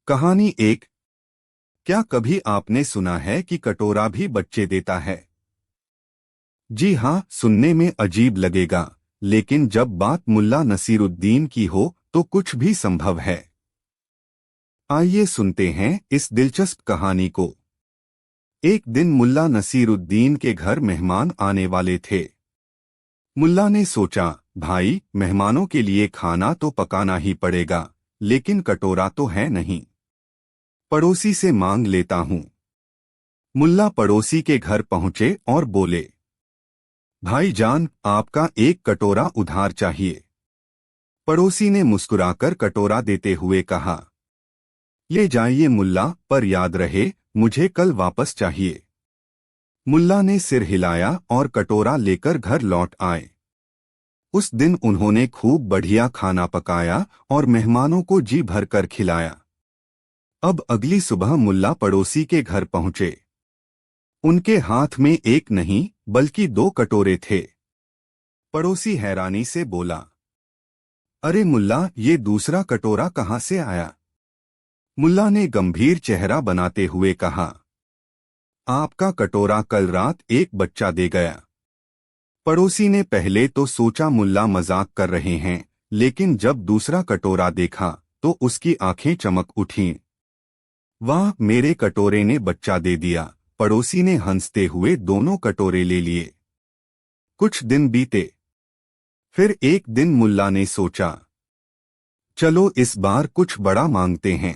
कहानी एक। क्या कभी आपने सुना है कि कटोरा भी बच्चे देता है? जी हाँ, सुनने में अजीब लगेगा, लेकिन जब बात मुल्ला नसीरुद्दीन की हो तो कुछ भी संभव है। आइए सुनते हैं इस दिलचस्प कहानी को। एक दिन मुल्ला नसीरुद्दीन के घर मेहमान आने वाले थे। मुल्ला ने सोचा, भाई, मेहमानों के लिए खाना तो पकाना ही पड़ेगा, लेकिन कटोरा तो है नहीं। पड़ोसी से मांग लेता हूँ। मुल्ला पड़ोसी के घर पहुंचे और बोले, भाईजान, आपका एक कटोरा उधार चाहिए। पड़ोसी ने मुस्कुराकर कटोरा देते हुए कहा, ले जाइए मुल्ला, पर याद रहे मुझे कल वापस चाहिए। मुल्ला ने सिर हिलाया और कटोरा लेकर घर लौट आए। उस दिन उन्होंने खूब बढ़िया खाना पकाया और मेहमानों को जी भरकर खिलाया। अब अगली सुबह मुल्ला पड़ोसी के घर पहुंचे। उनके हाथ में एक नहीं बल्कि दो कटोरे थे। पड़ोसी हैरानी से बोला, अरे मुल्ला, ये दूसरा कटोरा कहाँ से आया? मुल्ला ने गंभीर चेहरा बनाते हुए कहा, आपका कटोरा कल रात एक बच्चा दे गया। पड़ोसी ने पहले तो सोचा मुल्ला मजाक कर रहे हैं, लेकिन जब दूसरा कटोरा देखा तो उसकी आंखें चमक उठीं। वाह, मेरे कटोरे ने बच्चा दे दिया। पड़ोसी ने हंसते हुए दोनों कटोरे ले लिए। कुछ दिन बीते। फिर एक दिन मुल्ला ने सोचा, चलो इस बार कुछ बड़ा मांगते हैं।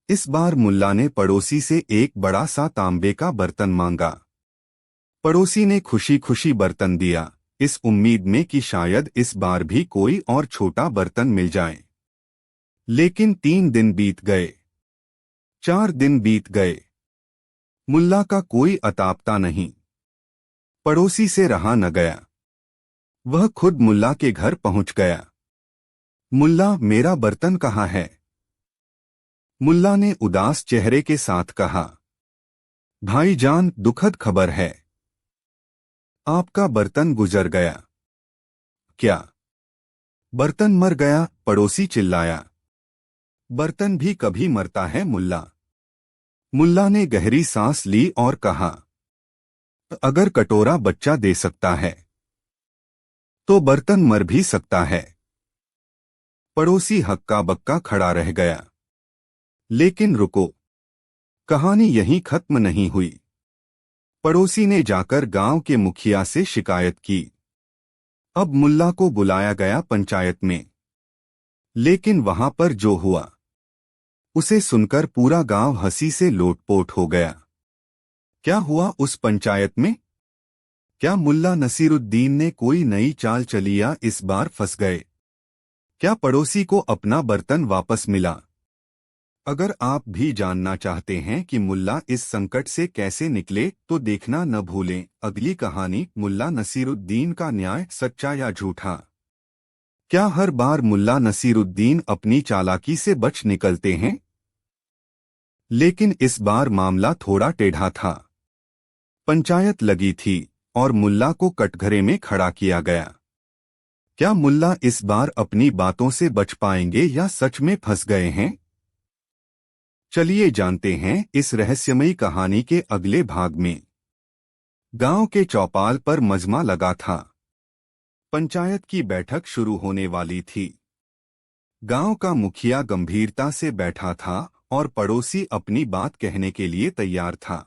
इस बार मुल्ला ने पड़ोसी से एक बड़ा सा तांबे का बर्तन मांगा। पड़ोसी ने खुशी खुशी बर्तन दिया, इस उम्मीद में कि शायद इस बार भी कोई और छोटा बर्तन मिल जाए। लेकिन 3 दिन बीत गए, 4 दिन बीत गए। मुल्ला का कोई अतापता नहीं। पड़ोसी से रहा न गया। वह खुद मुल्ला के घर पहुंच गया। मुल्ला, मेरा बर्तन कहाँ है? मुल्ला ने उदास चेहरे के साथ कहा, भाईजान, दुखद खबर है। आपका बर्तन गुजर गया। क्या? बर्तन मर गया? पड़ोसी चिल्लाया। बर्तन भी कभी मरता है मुल्ला। मुल्ला ने गहरी सांस ली और कहा, अगर कटोरा बच्चा दे सकता है तो बर्तन मर भी सकता है। पड़ोसी हक्का बक्का खड़ा रह गया। लेकिन रुको, कहानी यहीं खत्म नहीं हुई। पड़ोसी ने जाकर गांव के मुखिया से शिकायत की। अब मुल्ला को बुलाया गया पंचायत में। लेकिन वहां पर जो हुआ उसे सुनकर पूरा गांव हंसी से लोटपोट हो गया। क्या हुआ उस पंचायत में? क्या मुल्ला नसीरुद्दीन ने कोई नई चाल चली या इस बार फंस गए? क्या पड़ोसी को अपना बर्तन वापस मिला? अगर आप भी जानना चाहते हैं कि मुल्ला इस संकट से कैसे निकले तो देखना न भूलें अगली कहानी, मुल्ला नसीरुद्दीन का न्याय, सच्चा या झूठा। क्या हर बार मुल्ला नसीरुद्दीन अपनी चालाकी से बच निकलते हैं? लेकिन इस बार मामला थोड़ा टेढ़ा था। पंचायत लगी थी और मुल्ला को कटघरे में खड़ा किया गया। क्या मुल्ला इस बार अपनी बातों से बच पाएंगे या सच में फंस गए हैं? चलिए जानते हैं इस रहस्यमयी कहानी के अगले भाग में। गांव के चौपाल पर मजमा लगा था। पंचायत की बैठक शुरू होने वाली थी। गांव का मुखिया गंभीरता से बैठा था और पड़ोसी अपनी बात कहने के लिए तैयार था।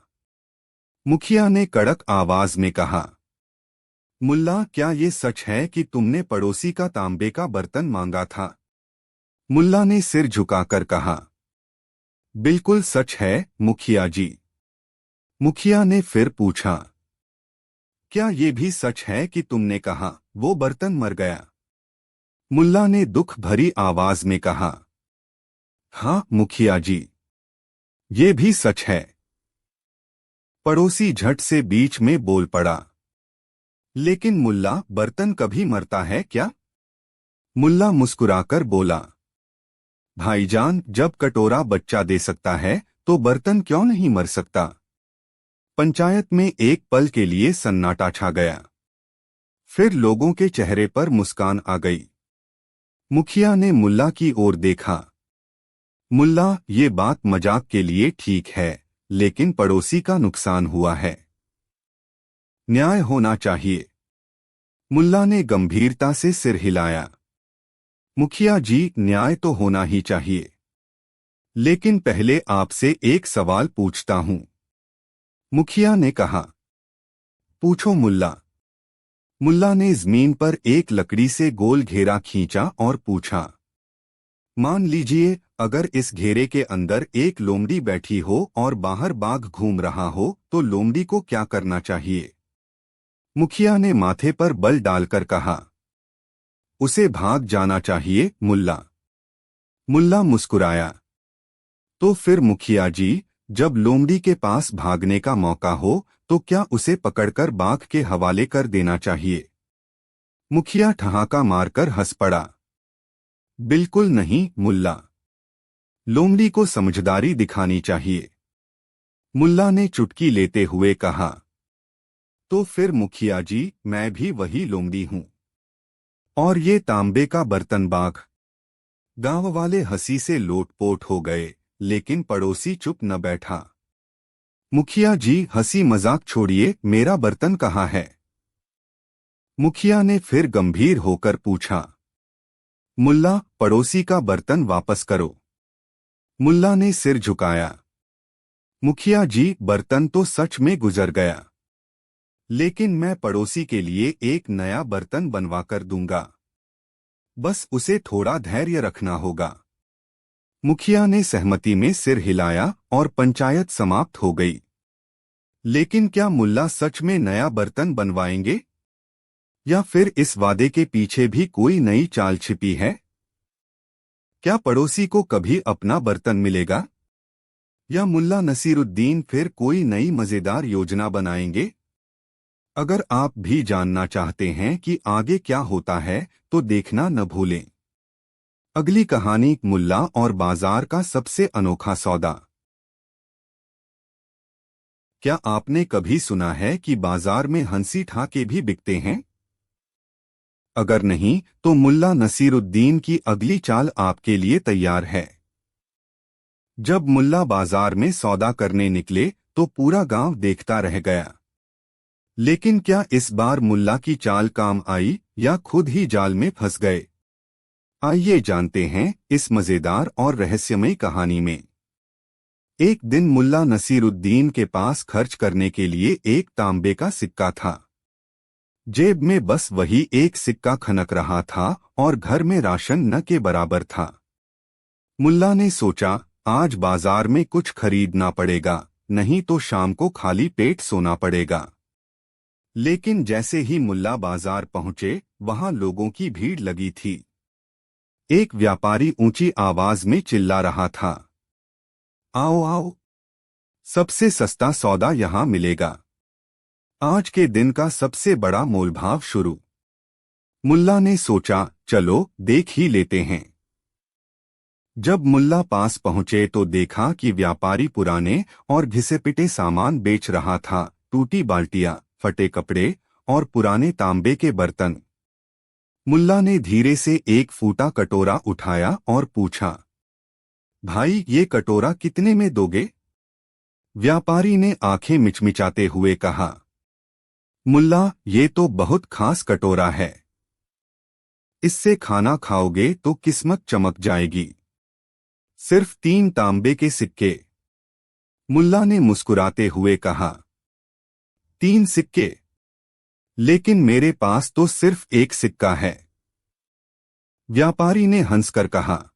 मुखिया ने कड़क आवाज में कहा, मुल्ला, क्या ये सच है कि तुमने पड़ोसी का तांबे का बर्तन मांगा था? मुल्ला ने सिर झुकाकर कहा, बिल्कुल सच है मुखिया जी। मुखिया ने फिर पूछा, क्या ये भी सच है कि तुमने कहा वो बर्तन मर गया? मुल्ला ने दुख भरी आवाज में कहा, हाँ मुखिया जी, ये भी सच है। पड़ोसी झट से बीच में बोल पड़ा, लेकिन मुल्ला, बर्तन कभी मरता है क्या? मुल्ला मुस्कुराकर बोला, भाईजान, जब कटोरा बच्चा दे सकता है तो बर्तन क्यों नहीं मर सकता? पंचायत में एक पल के लिए सन्नाटा छा गया। फिर लोगों के चेहरे पर मुस्कान आ गई। मुखिया ने मुल्ला की ओर देखा। मुल्ला, ये बात मजाक के लिए ठीक है, लेकिन पड़ोसी का नुकसान हुआ है। न्याय होना चाहिए। मुल्ला ने गंभीरता से सिर हिलाया। मुखिया जी, न्याय तो होना ही चाहिए, लेकिन पहले आपसे एक सवाल पूछता हूं। मुखिया ने कहा। पूछो मुल्ला। मुल्ला ने जमीन पर एक लकड़ी से गोल घेरा खींचा और पूछा। मान लीजिए, अगर इस घेरे के अंदर एक लोमड़ी बैठी हो और बाहर बाघ घूम रहा हो, तो लोमड़ी को क्या करना चाहिए? मुखिया ने माथे पर बल डालकर कहा। उसे भाग जाना चाहिए मुल्ला। मुल्ला मुस्कुराया। तो फिर मुखिया जी, जब लोमड़ी के पास भागने का मौका हो, तो क्या उसे पकड़कर बाघ के हवाले कर देना चाहिए? मुखिया ठहाका मारकर हंस पड़ा। बिल्कुल नहीं मुल्ला। लोमड़ी को समझदारी दिखानी चाहिए। मुल्ला ने चुटकी लेते हुए कहा। तो फिर मुखिया जी, मैं भी वही लोमड़ी हूं। और ये तांबे का बर्तन बाघ। गांव वाले हंसी से लोटपोट हो गए, लेकिन पड़ोसी चुप न बैठा। मुखिया जी, हंसी मजाक छोड़िए, मेरा बर्तन कहाँ है? मुखिया ने फिर गंभीर होकर पूछा। मुल्ला, पड़ोसी का बर्तन वापस करो। मुल्ला ने सिर झुकाया। मुखिया जी, बर्तन तो सच में गुजर गया, लेकिन मैं पड़ोसी के लिए एक नया बर्तन बनवा कर दूंगा। बस उसे थोड़ा धैर्य रखना होगा। मुखिया ने सहमति में सिर हिलाया और पंचायत समाप्त हो गई। लेकिन क्या मुल्ला सच में नया बर्तन बनवाएंगे? या फिर इस वादे के पीछे भी कोई नई चाल छिपी है? क्या पड़ोसी को कभी अपना बर्तन मिलेगा? या मुल्ला नसीरुद्दीन फिर कोई नई मजेदार योजना बनाएंगे? अगर आप भी जानना चाहते हैं कि आगे क्या होता है, तो देखना न भूलें। अगली कहानी, मुल्ला और बाजार का सबसे अनोखा सौदा। क्या आपने कभी सुना है कि बाजार में हंसी ठाके भी बिकते हैं? अगर नहीं, तो मुल्ला नसीरुद्दीन की अगली चाल आपके लिए तैयार है। जब मुल्ला बाजार में सौदा करने निकले, तो पूरा गांव देखता रह गया। लेकिन क्या इस बार मुल्ला की चाल काम आई, या खुद ही जाल में फंस गए? आइए जानते हैं इस मजेदार और रहस्यमयी कहानी में। एक दिन मुल्ला नसीरुद्दीन के पास खर्च करने के लिए एक तांबे का सिक्का था। जेब में बस वही एक सिक्का खनक रहा था और घर में राशन न के बराबर था। मुल्ला ने सोचा, आज बाजार में कुछ खरीदना पड़ेगा, नहीं तो शाम को खाली पेट सोना पड़ेगा। लेकिन जैसे ही मुल्ला बाजार पहुंचे, वहां लोगों की भीड़ लगी थी। एक व्यापारी ऊंची आवाज में चिल्ला रहा था। आओ आओ, सबसे सस्ता सौदा यहां मिलेगा। आज के दिन का सबसे बड़ा मोलभाव शुरू। मुल्ला ने सोचा, चलो देख ही लेते हैं। जब मुल्ला पास पहुंचे तो देखा कि व्यापारी पुराने और घिसे-पिटे सामान बेच रहा था। टूटी बाल्टियां, फटे कपड़े और पुराने तांबे के बर्तन। मुल्ला ने धीरे से एक फूटा कटोरा उठाया और पूछा, भाई, ये कटोरा कितने में दोगे? व्यापारी ने आंखें मिचमिचाते हुए कहा, मुल्ला, ये तो बहुत खास कटोरा है। इससे खाना खाओगे तो किस्मत चमक जाएगी। सिर्फ 3 तांबे के सिक्के। मुल्ला ने मुस्कुराते हुए कहा। 3 सिक्के? लेकिन मेरे पास तो सिर्फ एक सिक्का है। व्यापारी ने हंसकर कहा।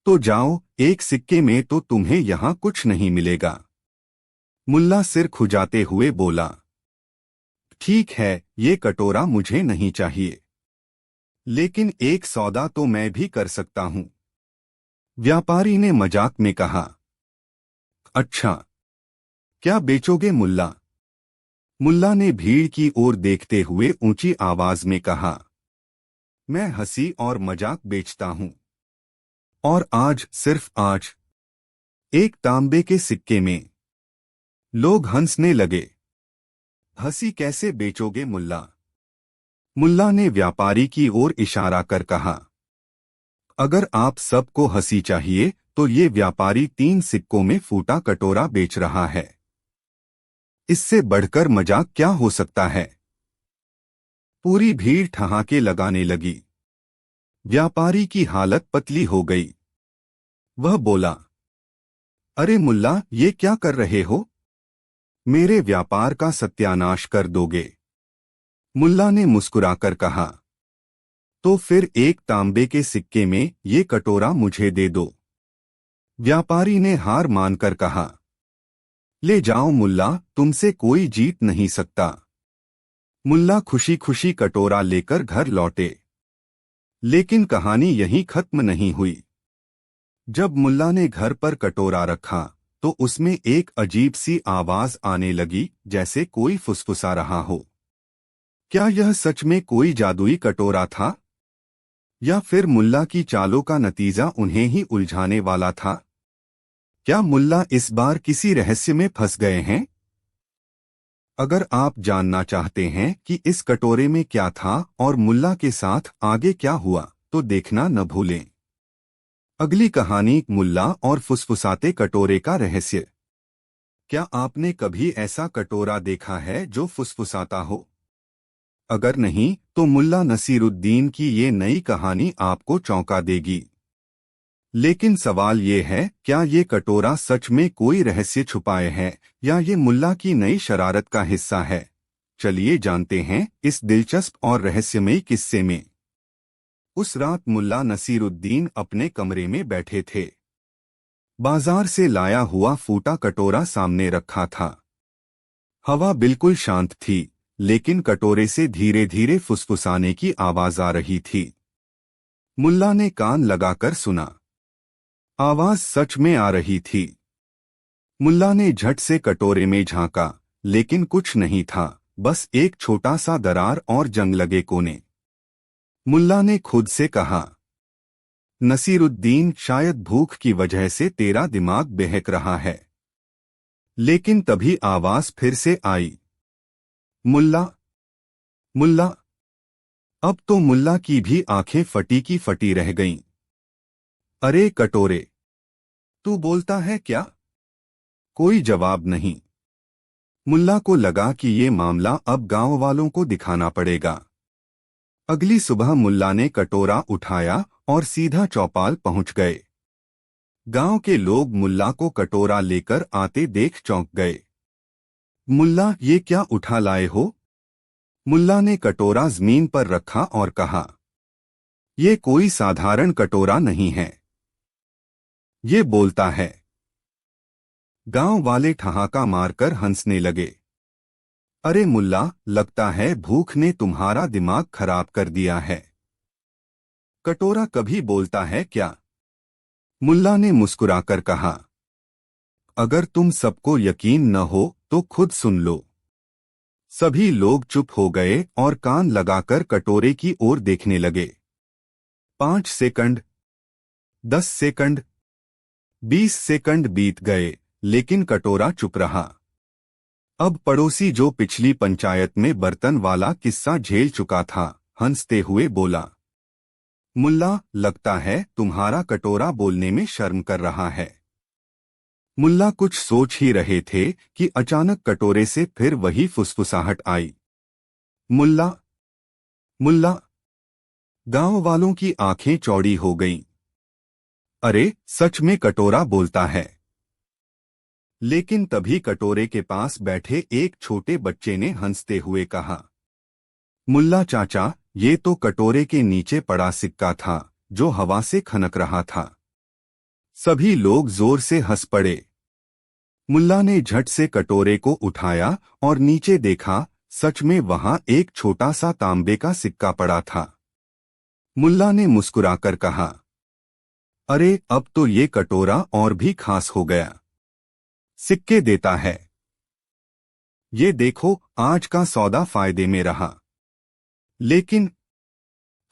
तो जाओ, एक सिक्के में तो तुम्हें यहां कुछ नहीं मिलेगा। मुल्ला सिर खुजाते हुए बोला। ठीक है, ये कटोरा मुझे नहीं चाहिए, लेकिन एक सौदा तो मैं भी कर सकता हूं। व्यापारी ने मजाक में कहा। अच्छा, क्या बेचोगे मुल्ला? मुल्ला ने भीड़ की ओर देखते हुए ऊंची आवाज में कहा। मैं हंसी और मजाक बेचता हूं। और आज, सिर्फ आज, एक तांबे के सिक्के में। लोग हंसने लगे। हंसी कैसे बेचोगे मुल्ला? मुल्ला ने व्यापारी की ओर इशारा कर कहा। अगर आप सबको हंसी चाहिए, तो ये व्यापारी 3 सिक्कों में फूटा कटोरा बेच रहा है। इससे बढ़कर मजाक क्या हो सकता है। पूरी भीड़ ठहाके लगाने लगी। व्यापारी की हालत पतली हो गई। वह बोला, अरे मुल्ला, ये क्या कर रहे हो? मेरे व्यापार का सत्यानाश कर दोगे। मुल्ला ने मुस्कुराकर कहा, तो फिर एक तांबे के सिक्के में ये कटोरा मुझे दे दो। व्यापारी ने हार मानकर कहा, ले जाओ मुल्ला, तुमसे कोई जीत नहीं सकता। मुल्ला खुशी खुशी कटोरा लेकर घर लौटे। लेकिन कहानी यहीं खत्म नहीं हुई। जब मुल्ला ने घर पर कटोरा रखा तो उसमें एक अजीब सी आवाज आने लगी, जैसे कोई फुसफुसा रहा हो। क्या यह सच में कोई जादुई कटोरा था, या फिर मुल्ला की चालों का नतीजा उन्हें ही उलझाने वाला था? क्या मुल्ला इस बार किसी रहस्य में फंस गए हैं? अगर आप जानना चाहते हैं कि इस कटोरे में क्या था और मुल्ला के साथ आगे क्या हुआ, तो देखना न भूलें। अगली कहानी, मुल्ला और फुसफुसाते कटोरे का रहस्य। क्या आपने कभी ऐसा कटोरा देखा है जो फुसफुसाता हो? अगर नहीं, तो मुल्ला नसीरुद्दीन की ये नई कहानी आपको चौंका देगी। लेकिन सवाल ये है, क्या ये कटोरा सच में कोई रहस्य छुपाए है, या ये मुल्ला की नई शरारत का हिस्सा है? चलिए जानते हैं इस दिलचस्प और रहस्यमयी किस्से में। उस रात मुल्ला नसीरुद्दीन अपने कमरे में बैठे थे। बाजार से लाया हुआ फूटा कटोरा सामने रखा था। हवा बिल्कुल शांत थी, लेकिन कटोरे से धीरे धीरे फुसफुसाने की आवाज आ रही थी। मुल्ला ने कान लगाकर सुना। आवाज सच में आ रही थी। मुल्ला ने झट से कटोरे में झांका, लेकिन कुछ नहीं था, बस एक छोटा सा दरार और जंग लगे कोने। मुल्ला ने खुद से कहा, नसीरुद्दीन, शायद भूख की वजह से तेरा दिमाग बहक रहा है। लेकिन तभी आवाज फिर से आई, मुल्ला, मुल्ला। अब तो मुल्ला की भी आंखें फटी की फटी रह गईं। अरे कटोरे, तू बोलता है क्या? कोई जवाब नहीं। मुल्ला को लगा कि ये मामला अब गांव वालों को दिखाना पड़ेगा। अगली सुबह मुल्ला ने कटोरा उठाया और सीधा चौपाल पहुंच गए। गांव के लोग मुल्ला को कटोरा लेकर आते देख चौंक गए। मुल्ला, ये क्या उठा लाए हो? मुल्ला ने कटोरा जमीन पर रखा और कहा, ये कोई साधारण कटोरा नहीं है। ये बोलता है। गांव वाले ठहाका मारकर हंसने लगे। अरे मुल्ला, लगता है भूख ने तुम्हारा दिमाग खराब कर दिया है। कटोरा कभी बोलता है क्या? मुल्ला ने मुस्कुराकर कहा, अगर तुम सबको यकीन न हो तो खुद सुन लो। सभी लोग चुप हो गए और कान लगाकर कटोरे की ओर देखने लगे। 5 सेकंड, 10 सेकंड, 20 सेकंड बीत गए, लेकिन कटोरा चुप रहा। अब पड़ोसी, जो पिछली पंचायत में बर्तन वाला किस्सा झेल चुका था, हंसते हुए बोला, मुल्ला, लगता है तुम्हारा कटोरा बोलने में शर्म कर रहा है। मुल्ला कुछ सोच ही रहे थे कि अचानक कटोरे से फिर वही फुसफुसाहट आई, मुल्ला, मुल्ला। गांव वालों की आंखें चौड़ी हो गईं। अरे, सच में कटोरा बोलता है। लेकिन तभी कटोरे के पास बैठे एक छोटे बच्चे ने हंसते हुए कहा, मुल्ला चाचा, ये तो कटोरे के नीचे पड़ा सिक्का था जो हवा से खनक रहा था। सभी लोग जोर से हंस पड़े। मुल्ला ने झट से कटोरे को उठाया और नीचे देखा, सच में वहां एक छोटा सा तांबे का सिक्का पड़ा था। मुल्ला ने मुस्कुराकर कहा, अरे, अब तो ये कटोरा और भी खास हो गया। सिक्के देता है। ये देखो, आज का सौदा फायदे में रहा। लेकिन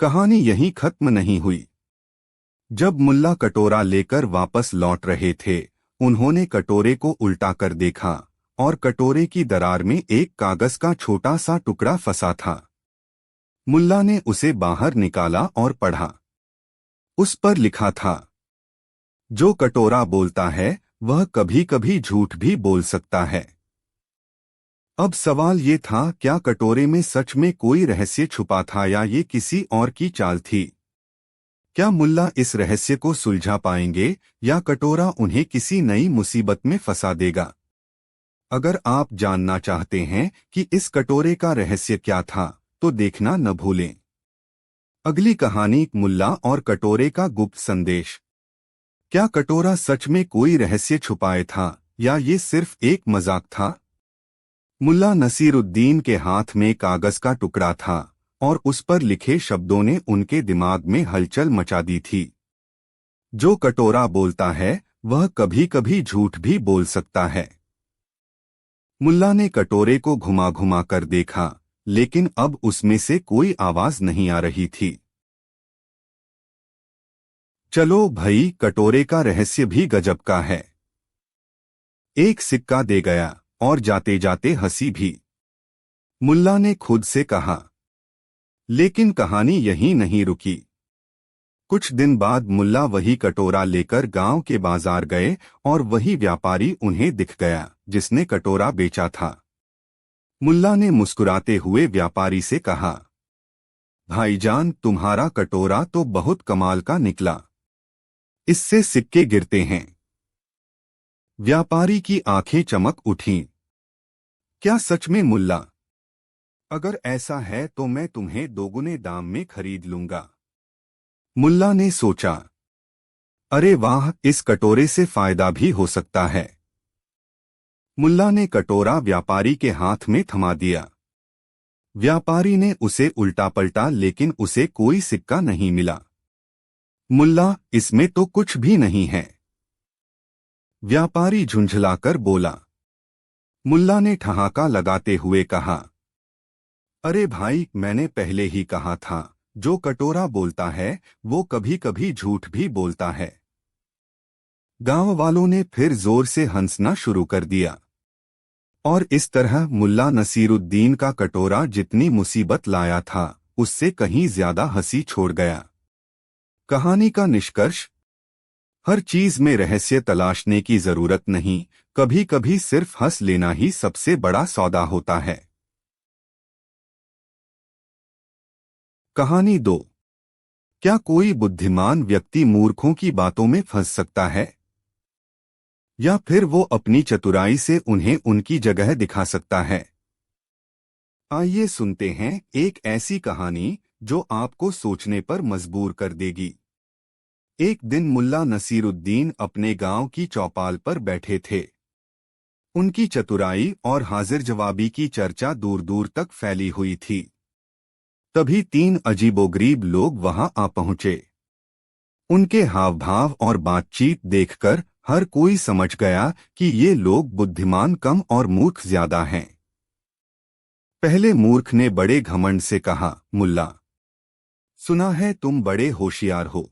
कहानी यहीं खत्म नहीं हुई। जब मुल्ला कटोरा लेकर वापस लौट रहे थे, उन्होंने कटोरे को उल्टा कर देखा और कटोरे की दरार में एक कागज का छोटा सा टुकड़ा फंसा था। मुल्ला ने उसे बाहर निकाला और पढ़ा। उस पर लिखा था, जो कटोरा बोलता है वह कभी कभी झूठ भी बोल सकता है। अब सवाल ये था, क्या कटोरे में सच में कोई रहस्य छुपा था या ये किसी और की चाल थी? क्या मुल्ला इस रहस्य को सुलझा पाएंगे या कटोरा उन्हें किसी नई मुसीबत में फंसा देगा? अगर आप जानना चाहते हैं कि इस कटोरे का रहस्य क्या था, तो देखना न भूलें। अगली कहानी, मुल्ला और कटोरे का गुप्त संदेश। क्या कटोरा सच में कोई रहस्य छुपाए था या ये सिर्फ एक मजाक था? मुल्ला नसीरुद्दीन के हाथ में कागज का टुकड़ा था और उस पर लिखे शब्दों ने उनके दिमाग में हलचल मचा दी थी। जो कटोरा बोलता है वह कभी कभी झूठ भी बोल सकता है। मुल्ला ने कटोरे को घुमा घुमा कर देखा, लेकिन अब उसमें से कोई आवाज नहीं आ रही थी। चलो भई, कटोरे का रहस्य भी गजब का है। एक सिक्का दे गया और जाते जाते हंसी भी, मुल्ला ने खुद से कहा। लेकिन कहानी यहीं नहीं रुकी। कुछ दिन बाद मुल्ला वही कटोरा लेकर गांव के बाजार गए और वही व्यापारी उन्हें दिख गया जिसने कटोरा बेचा था। मुल्ला ने मुस्कुराते हुए व्यापारी से कहा, भाईजान, तुम्हारा कटोरा तो बहुत कमाल का निकला। इससे सिक्के गिरते हैं। व्यापारी की आंखें चमक उठीं। क्या सच में मुल्ला? अगर ऐसा है तो मैं तुम्हें दोगुने दाम में खरीद लूंगा। मुल्ला ने सोचा, अरे वाह, इस कटोरे से फायदा भी हो सकता है। मुल्ला ने कटोरा व्यापारी के हाथ में थमा दिया। व्यापारी ने उसे उल्टा पलटा, लेकिन उसे कोई सिक्का नहीं मिला। मुल्ला, इसमें तो कुछ भी नहीं है। व्यापारी झुंझलाकर बोला। मुल्ला ने ठहाका लगाते हुए कहा, अरे भाई, मैंने पहले ही कहा था, जो कटोरा बोलता है वो कभी कभी झूठ भी बोलता है। गांव वालों ने फिर जोर से हंसना शुरू कर दिया। और इस तरह मुल्ला नसीरुद्दीन का कटोरा जितनी मुसीबत लाया था उससे कहीं ज्यादा हंसी छोड़ गया। कहानी का निष्कर्ष, हर चीज में रहस्य तलाशने की जरूरत नहीं, कभी कभी सिर्फ हंस लेना ही सबसे बड़ा सौदा होता है। कहानी 2। क्या कोई बुद्धिमान व्यक्ति मूर्खों की बातों में फंस सकता है? या फिर वो अपनी चतुराई से उन्हें उनकी जगह दिखा सकता है? आइए सुनते हैं एक ऐसी कहानी जो आपको सोचने पर मजबूर कर देगी। एक दिन मुल्ला नसीरुद्दीन अपने गांव की चौपाल पर बैठे थे। उनकी चतुराई और हाजिर जवाबी की चर्चा दूर दूर तक फैली हुई थी। तभी 3 अजीबोगरीब लोग वहां आ पहुंचे। उनके हाव भाव और बातचीत देखकर हर कोई समझ गया कि ये लोग बुद्धिमान कम और मूर्ख ज्यादा हैं। पहले मूर्ख ने बड़े घमंड से कहा, मुल्ला, सुना है तुम बड़े होशियार हो,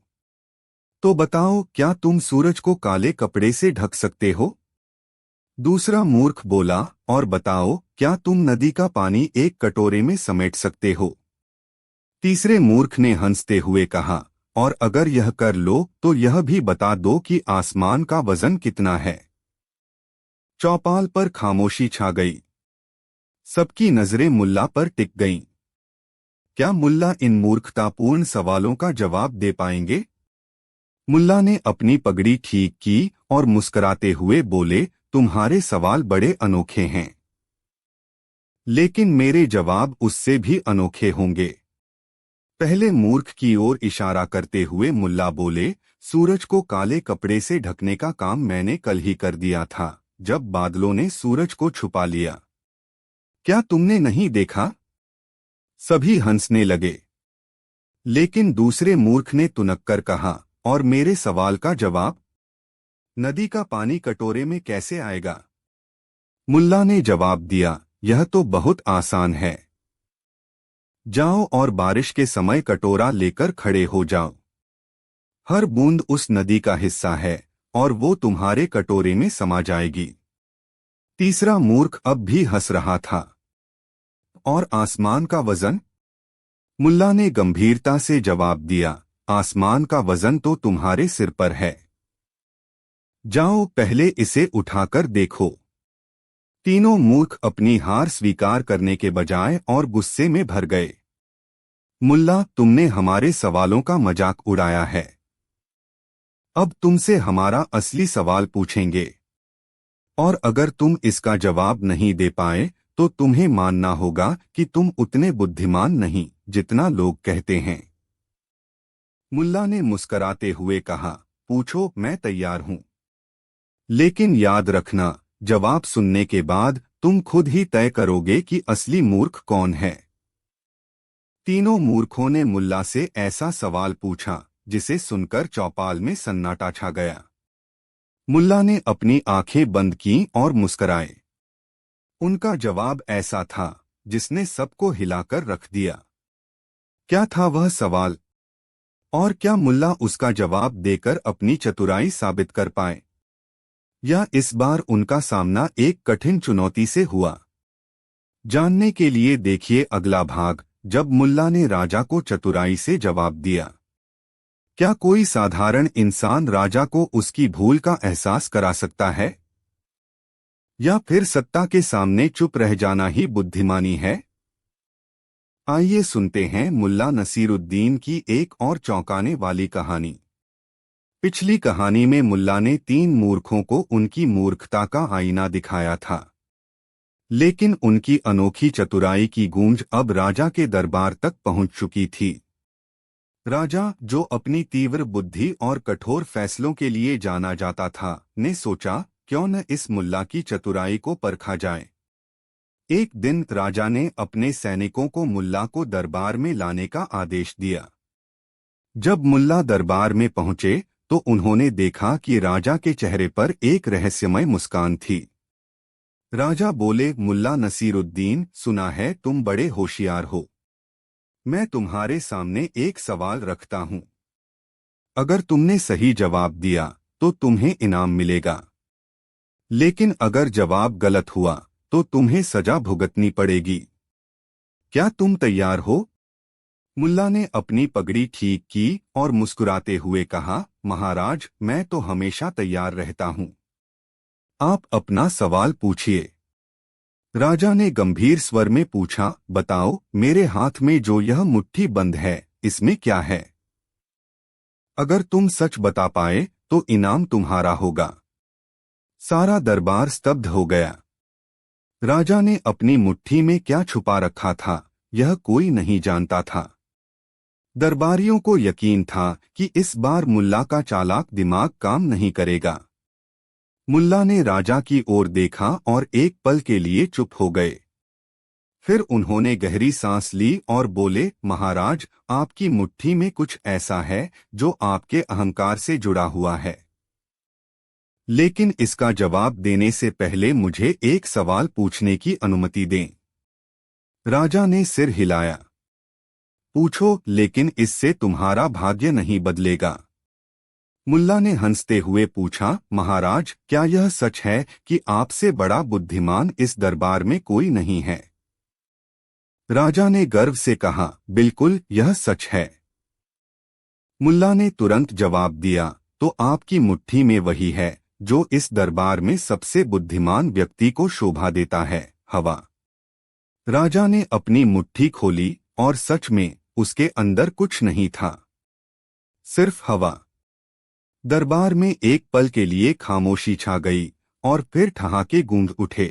तो बताओ, क्या तुम सूरज को काले कपड़े से ढक सकते हो? दूसरा मूर्ख बोला, और बताओ, क्या तुम नदी का पानी एक कटोरे में समेट सकते हो? तीसरे मूर्ख ने हंसते हुए कहा, और अगर यह कर लो तो यह भी बता दो कि आसमान का वजन कितना है। चौपाल पर खामोशी छा गई। सबकी नजरें मुल्ला पर टिक गईं। क्या मुल्ला इन मूर्खतापूर्ण सवालों का जवाब दे पाएंगे? मुल्ला ने अपनी पगड़ी ठीक की और मुस्कुराते हुए बोले, तुम्हारे सवाल बड़े अनोखे हैं, लेकिन मेरे जवाब उससे भी अनोखे होंगे। पहले मूर्ख की ओर इशारा करते हुए मुल्ला बोले, सूरज को काले कपड़े से ढकने का काम मैंने कल ही कर दिया था, जब बादलों ने सूरज को छुपा लिया। क्या तुमने नहीं देखा? सभी हंसने लगे। लेकिन दूसरे मूर्ख ने तुनक कर कहा, और मेरे सवाल का जवाब? नदी का पानी कटोरे में कैसे आएगा? मुल्ला ने जवाब दिया, यह तो बहुत आसान है। जाओ और बारिश के समय कटोरा लेकर खड़े हो जाओ। हर बूंद उस नदी का हिस्सा है और वो तुम्हारे कटोरे में समा जाएगी। तीसरा मूर्ख अब भी हंस रहा था। और आसमान का वजन? मुल्ला ने गंभीरता से जवाब दिया, आसमान का वजन तो तुम्हारे सिर पर है। जाओ पहले इसे उठाकर देखो। तीनों मूर्ख अपनी हार स्वीकार करने के बजाय और गुस्से में भर गए। मुल्ला, तुमने हमारे सवालों का मजाक उड़ाया है। अब तुमसे हमारा असली सवाल पूछेंगे, और अगर तुम इसका जवाब नहीं दे पाए तो तुम्हें मानना होगा कि तुम उतने बुद्धिमान नहीं जितना लोग कहते हैं। मुल्ला ने मुस्कराते हुए कहा, पूछो, मैं तैयार हूं। लेकिन याद रखना, जवाब सुनने के बाद तुम खुद ही तय करोगे कि असली मूर्ख कौन है। तीनों मूर्खों ने मुल्ला से ऐसा सवाल पूछा जिसे सुनकर चौपाल में सन्नाटा छा गया। मुल्ला ने अपनी आंखें बंद कीं और मुस्कराए। उनका जवाब ऐसा था जिसने सबको हिलाकर रख दिया। क्या था वह सवाल? और क्या मुल्ला उसका जवाब देकर अपनी चतुराई साबित कर पाए? या इस बार उनका सामना एक कठिन चुनौती से हुआ? जानने के लिए देखिए अगला भाग, जब मुल्ला ने राजा को चतुराई से जवाब दिया। क्या कोई साधारण इंसान राजा को उसकी भूल का एहसास करा सकता है? या फिर सत्ता के सामने चुप रह जाना ही बुद्धिमानी है? आइए सुनते हैं मुल्ला नसीरुद्दीन की एक और चौंकाने वाली कहानी। पिछली कहानी में मुल्ला ने 3 मूर्खों को उनकी मूर्खता का आईना दिखाया था, लेकिन उनकी अनोखी चतुराई की गूंज अब राजा के दरबार तक पहुंच चुकी थी। राजा, जो अपनी तीव्र बुद्धि और कठोर फैसलों के लिए जाना जाता था, ने सोचा, क्यों न इस मुल्ला की चतुराई को परखा जाए। एक दिन राजा ने अपने सैनिकों को मुल्ला को दरबार में लाने का आदेश दिया। जब मुल्ला दरबार में पहुंचे तो उन्होंने देखा कि राजा के चेहरे पर एक रहस्यमय मुस्कान थी। राजा बोले, मुल्ला नसीरुद्दीन, सुना है तुम बड़े होशियार हो। मैं तुम्हारे सामने एक सवाल रखता हूं। अगर तुमने सही जवाब दिया तो तुम्हें इनाम मिलेगा, लेकिन अगर जवाब गलत हुआ तो तुम्हें सजा भुगतनी पड़ेगी। क्या तुम तैयार हो? मुल्ला ने अपनी पगड़ी ठीक की और मुस्कुराते हुए कहा, महाराज, मैं तो हमेशा तैयार रहता हूं। आप अपना सवाल पूछिए। राजा ने गंभीर स्वर में पूछा, बताओ, मेरे हाथ में जो यह मुट्ठी बंद है, इसमें क्या है? अगर तुम सच बता पाए तो इनाम तुम्हारा होगा। सारा दरबार स्तब्ध हो गया। राजा ने अपनी मुट्ठी में क्या छुपा रखा था, यह कोई नहीं जानता था। दरबारियों को यकीन था कि इस बार मुल्ला का चालाक दिमाग काम नहीं करेगा। मुल्ला ने राजा की ओर देखा और एक पल के लिए चुप हो गए। फिर उन्होंने गहरी सांस ली और बोले, महाराज, आपकी मुट्ठी में कुछ ऐसा है जो आपके अहंकार से जुड़ा हुआ है। लेकिन इसका जवाब देने से पहले मुझे एक सवाल पूछने की अनुमति दें। राजा ने सिर हिलाया। पूछो, लेकिन इससे तुम्हारा भाग्य नहीं बदलेगा। मुल्ला ने हंसते हुए पूछा, महाराज, क्या यह सच है कि आपसे बड़ा बुद्धिमान इस दरबार में कोई नहीं है? राजा ने गर्व से कहा, बिल्कुल, यह सच है। मुल्ला ने तुरंत जवाब दिया, तो आपकी मुट्ठी में वही है जो इस दरबार में सबसे बुद्धिमान व्यक्ति को शोभा देता है, हवा। राजा ने अपनी मुट्ठी खोली और सच में उसके अंदर कुछ नहीं था, सिर्फ हवा। दरबार में एक पल के लिए खामोशी छा गई और फिर ठहाके गूंज उठे।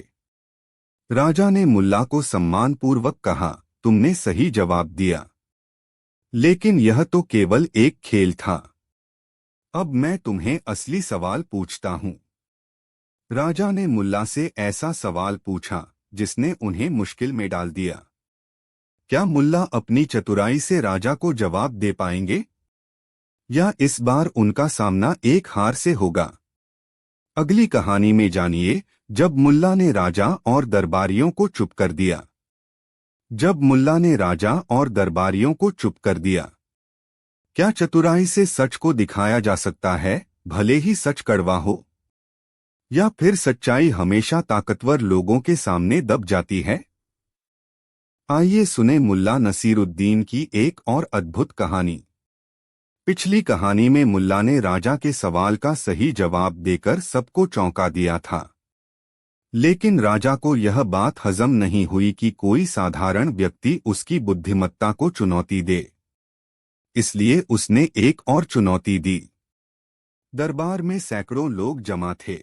राजा ने मुल्ला को सम्मानपूर्वक कहा, तुमने सही जवाब दिया, लेकिन यह तो केवल एक खेल था। अब मैं तुम्हें असली सवाल पूछता हूं। राजा ने मुल्ला से ऐसा सवाल पूछा जिसने उन्हें मुश्किल में डाल दिया। क्या मुल्ला अपनी चतुराई से राजा को जवाब दे पाएंगे, या इस बार उनका सामना एक हार से होगा? अगली कहानी में जानिए, जब मुल्ला ने राजा और दरबारियों को चुप कर दिया। जब मुल्ला ने राजा और दरबारियों को चुप कर दिया। क्या चतुराई से सच को दिखाया जा सकता है, भले ही सच कड़वा हो? या फिर सच्चाई हमेशा ताकतवर लोगों के सामने दब जाती है? आइए सुने मुल्ला नसीरुद्दीन की एक और अद्भुत कहानी। पिछली कहानी में मुल्ला ने राजा के सवाल का सही जवाब देकर सबको चौंका दिया था। लेकिन राजा को यह बात हजम नहीं हुई कि कोई साधारण व्यक्ति उसकी बुद्धिमत्ता को चुनौती दे। इसलिए उसने एक और चुनौती दी। दरबार में सैकड़ों लोग जमा थे।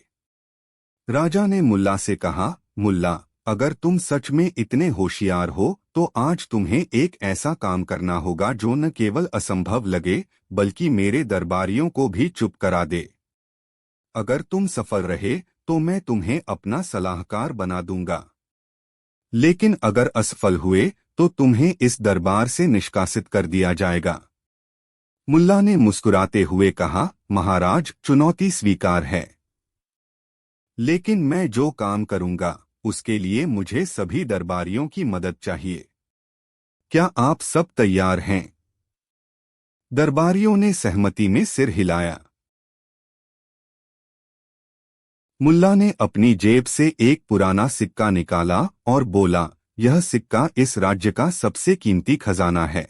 राजा ने मुल्ला से कहा, मुल्ला, अगर तुम सच में इतने होशियार हो तो आज तुम्हें एक ऐसा काम करना होगा जो न केवल असंभव लगे बल्कि मेरे दरबारियों को भी चुप करा दे। अगर तुम सफल रहे तो मैं तुम्हें अपना सलाहकार बना दूंगा, लेकिन अगर असफल हुए तो तुम्हें इस दरबार से निष्कासित कर दिया जाएगा। मुल्ला ने मुस्कुराते हुए कहा, महाराज, चुनौती स्वीकार है, लेकिन मैं जो काम करूंगा उसके लिए मुझे सभी दरबारियों की मदद चाहिए। क्या आप सब तैयार हैं? दरबारियों ने सहमति में सिर हिलाया। मुल्ला ने अपनी जेब से एक पुराना सिक्का निकाला और बोला, यह सिक्का इस राज्य का सबसे कीमती खजाना है।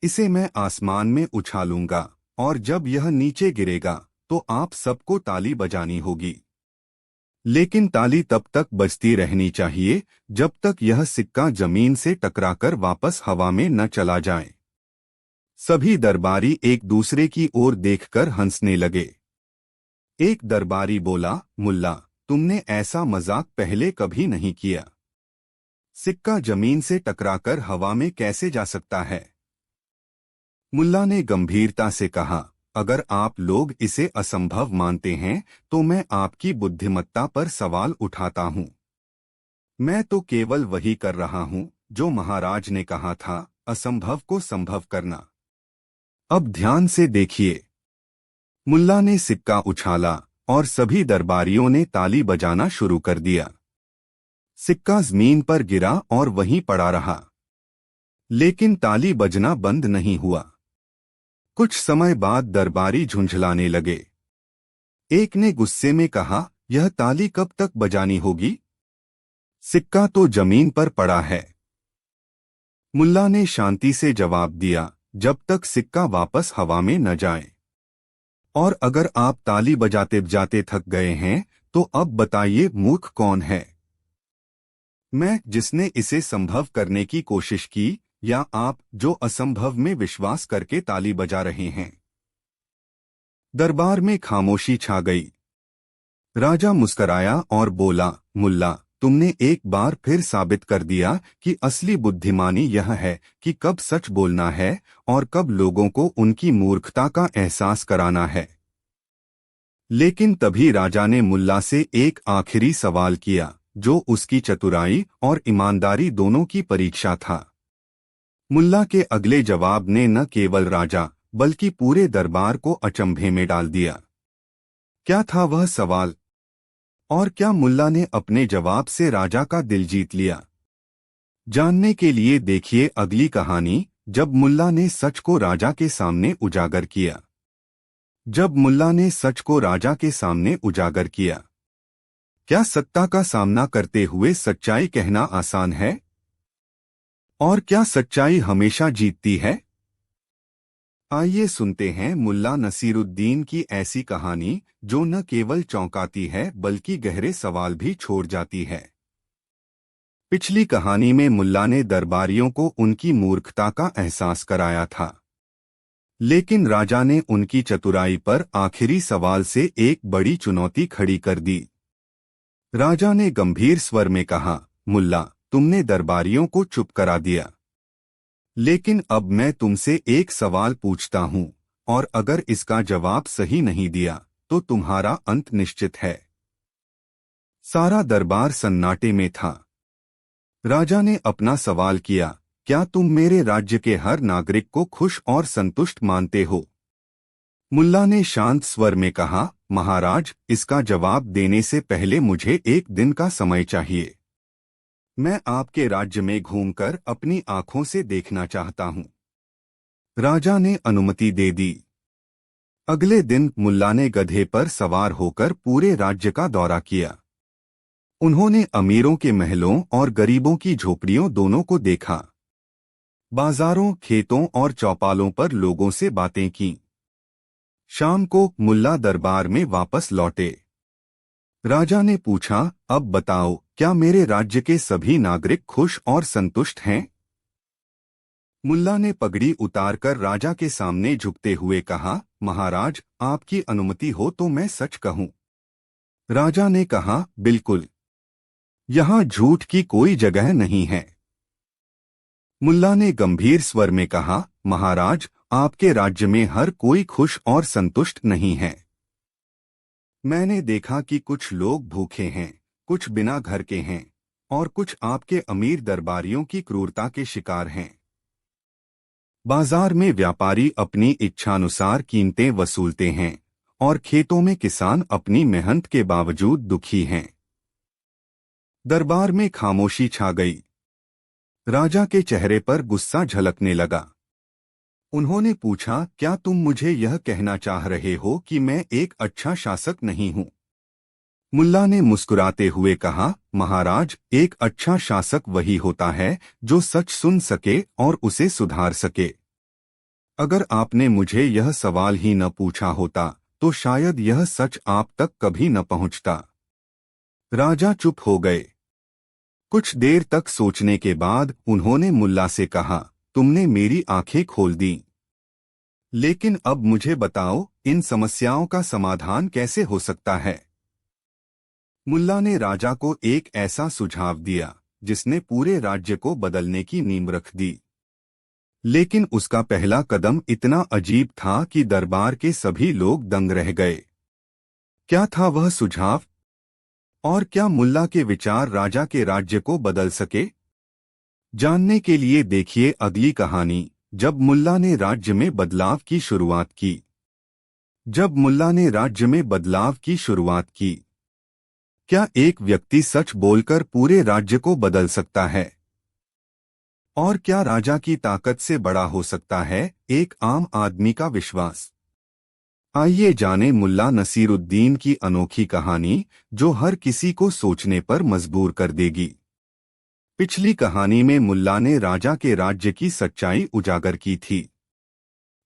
इसे मैं आसमान में उछालूंगा और जब यह नीचे गिरेगा तो आप सबको ताली बजानी होगी। लेकिन ताली तब तक बजती रहनी चाहिए जब तक यह सिक्का जमीन से टकराकर वापस हवा में न चला जाए। सभी दरबारी एक दूसरे की ओर देखकर हंसने लगे। एक दरबारी बोला, मुल्ला, तुमने ऐसा मजाक पहले कभी नहीं किया। सिक्का जमीन से टकराकर हवा में कैसे जा सकता है? मुल्ला ने गंभीरता से कहा, अगर आप लोग इसे असंभव मानते हैं तो मैं आपकी बुद्धिमत्ता पर सवाल उठाता हूं। मैं तो केवल वही कर रहा हूं जो महाराज ने कहा था, असंभव को संभव करना। अब ध्यान से देखिए। मुल्ला ने सिक्का उछाला और सभी दरबारियों ने ताली बजाना शुरू कर दिया। सिक्का जमीन पर गिरा और वहीं पड़ा रहा, लेकिन ताली बजना बंद नहीं हुआ। कुछ समय बाद दरबारी झुंझलाने लगे। एक ने गुस्से में कहा, यह ताली कब तक बजानी होगी? सिक्का तो जमीन पर पड़ा है। मुल्ला ने शांति से जवाब दिया, जब तक सिक्का वापस हवा में न जाए। और अगर आप ताली बजाते बजाते थक गए हैं तो अब बताइए मूर्ख कौन है? मैं, जिसने इसे संभव करने की कोशिश की, या आप जो असंभव में विश्वास करके ताली बजा रहे हैं? दरबार में खामोशी छा गई। राजा मुस्कराया और बोला, मुल्ला, तुमने एक बार फिर साबित कर दिया कि असली बुद्धिमानी यह है कि कब सच बोलना है और कब लोगों को उनकी मूर्खता का एहसास कराना है। लेकिन तभी राजा ने मुल्ला से एक आखिरी सवाल किया, जो उसकी चतुराई और ईमानदारी दोनों की परीक्षा था। मुल्ला के अगले जवाब ने न केवल राजा बल्कि पूरे दरबार को अचंभे में डाल दिया। क्या था वह सवाल? और क्या मुल्ला ने अपने जवाब से राजा का दिल जीत लिया? जानने के लिए देखिए अगली कहानी, जब मुल्ला ने सच को राजा के सामने उजागर किया। जब मुल्ला ने सच को राजा के सामने उजागर किया। क्या सत्ता का सामना करते हुए सच्चाई कहना आसान है? और क्या सच्चाई हमेशा जीतती है? आइए सुनते हैं मुल्ला नसीरुद्दीन की ऐसी कहानी जो न केवल चौंकाती है बल्कि गहरे सवाल भी छोड़ जाती है। पिछली कहानी में मुल्ला ने दरबारियों को उनकी मूर्खता का एहसास कराया था, लेकिन राजा ने उनकी चतुराई पर आखिरी सवाल से एक बड़ी चुनौती खड़ी कर दी। राजा ने गंभीर स्वर में कहा, मुल्ला, तुमने दरबारियों को चुप करा दिया, लेकिन अब मैं तुमसे एक सवाल पूछता हूं और अगर इसका जवाब सही नहीं दिया तो तुम्हारा अंत निश्चित है। सारा दरबार सन्नाटे में था। राजा ने अपना सवाल किया, क्या तुम मेरे राज्य के हर नागरिक को खुश और संतुष्ट मानते हो? मुल्ला ने शांत स्वर में कहा, महाराज, इसका जवाब देने से पहले मुझे एक दिन का समय चाहिए। मैं आपके राज्य में घूमकर अपनी आंखों से देखना चाहता हूं। राजा ने अनुमति दे दी। अगले दिन मुल्ला ने गधे पर सवार होकर पूरे राज्य का दौरा किया। उन्होंने अमीरों के महलों और गरीबों की झोपड़ियों दोनों को देखा। बाजारों, खेतों और चौपालों पर लोगों से बातें की। शाम को मुल्ला दरबार में वापस लौटे। राजा ने पूछा, अब बताओ, क्या मेरे राज्य के सभी नागरिक खुश और संतुष्ट हैं? मुल्ला ने पगड़ी उतारकर राजा के सामने झुकते हुए कहा, महाराज, आपकी अनुमति हो तो मैं सच कहूं। राजा ने कहा, बिल्कुल। यहाँ झूठ की कोई जगह नहीं है। मुल्ला ने गंभीर स्वर में कहा, महाराज, आपके राज्य में हर कोई खुश और संतुष्ट नहीं है। मैंने देखा कि कुछ लोग भूखे हैं, कुछ बिना घर के हैं, और कुछ आपके अमीर दरबारियों की क्रूरता के शिकार हैं। बाजार में व्यापारी अपनी इच्छानुसार कीमतें वसूलते हैं, और खेतों में किसान अपनी मेहनत के बावजूद दुखी हैं। दरबार में खामोशी छा गई। राजा के चेहरे पर गुस्सा झलकने लगा। उन्होंने पूछा, क्या तुम मुझे यह कहना चाह रहे हो कि मैं एक अच्छा शासक नहीं हूं? मुल्ला ने मुस्कुराते हुए कहा, महाराज, एक अच्छा शासक वही होता है जो सच सुन सके और उसे सुधार सके। अगर आपने मुझे यह सवाल ही न पूछा होता तो शायद यह सच आप तक कभी न पहुंचता। राजा चुप हो गए। कुछ देर तक सोचने के बाद उन्होंने मुल्ला से कहा, तुमने मेरी आंखें खोल दी। लेकिन अब मुझे बताओ, इन समस्याओं का समाधान कैसे हो सकता है? मुल्ला ने राजा को एक ऐसा सुझाव दिया जिसने पूरे राज्य को बदलने की नींव रख दी। लेकिन उसका पहला कदम इतना अजीब था कि दरबार के सभी लोग दंग रह गए। क्या था वह सुझाव? और क्या मुल्ला के विचार राजा के राज्य को बदल सके? जानने के लिए देखिए अगली कहानी, जब मुल्ला ने राज्य में बदलाव की शुरुआत की। जब मुल्ला ने राज्य में बदलाव की शुरुआत की। क्या एक व्यक्ति सच बोलकर पूरे राज्य को बदल सकता है? और क्या राजा की ताकत से बड़ा हो सकता है एक आम आदमी का विश्वास? आइए जानें मुल्ला नसीरुद्दीन की अनोखी कहानी, जो हर किसी को सोचने पर मजबूर कर देगी। पिछली कहानी में मुल्ला ने राजा के राज्य की सच्चाई उजागर की थी।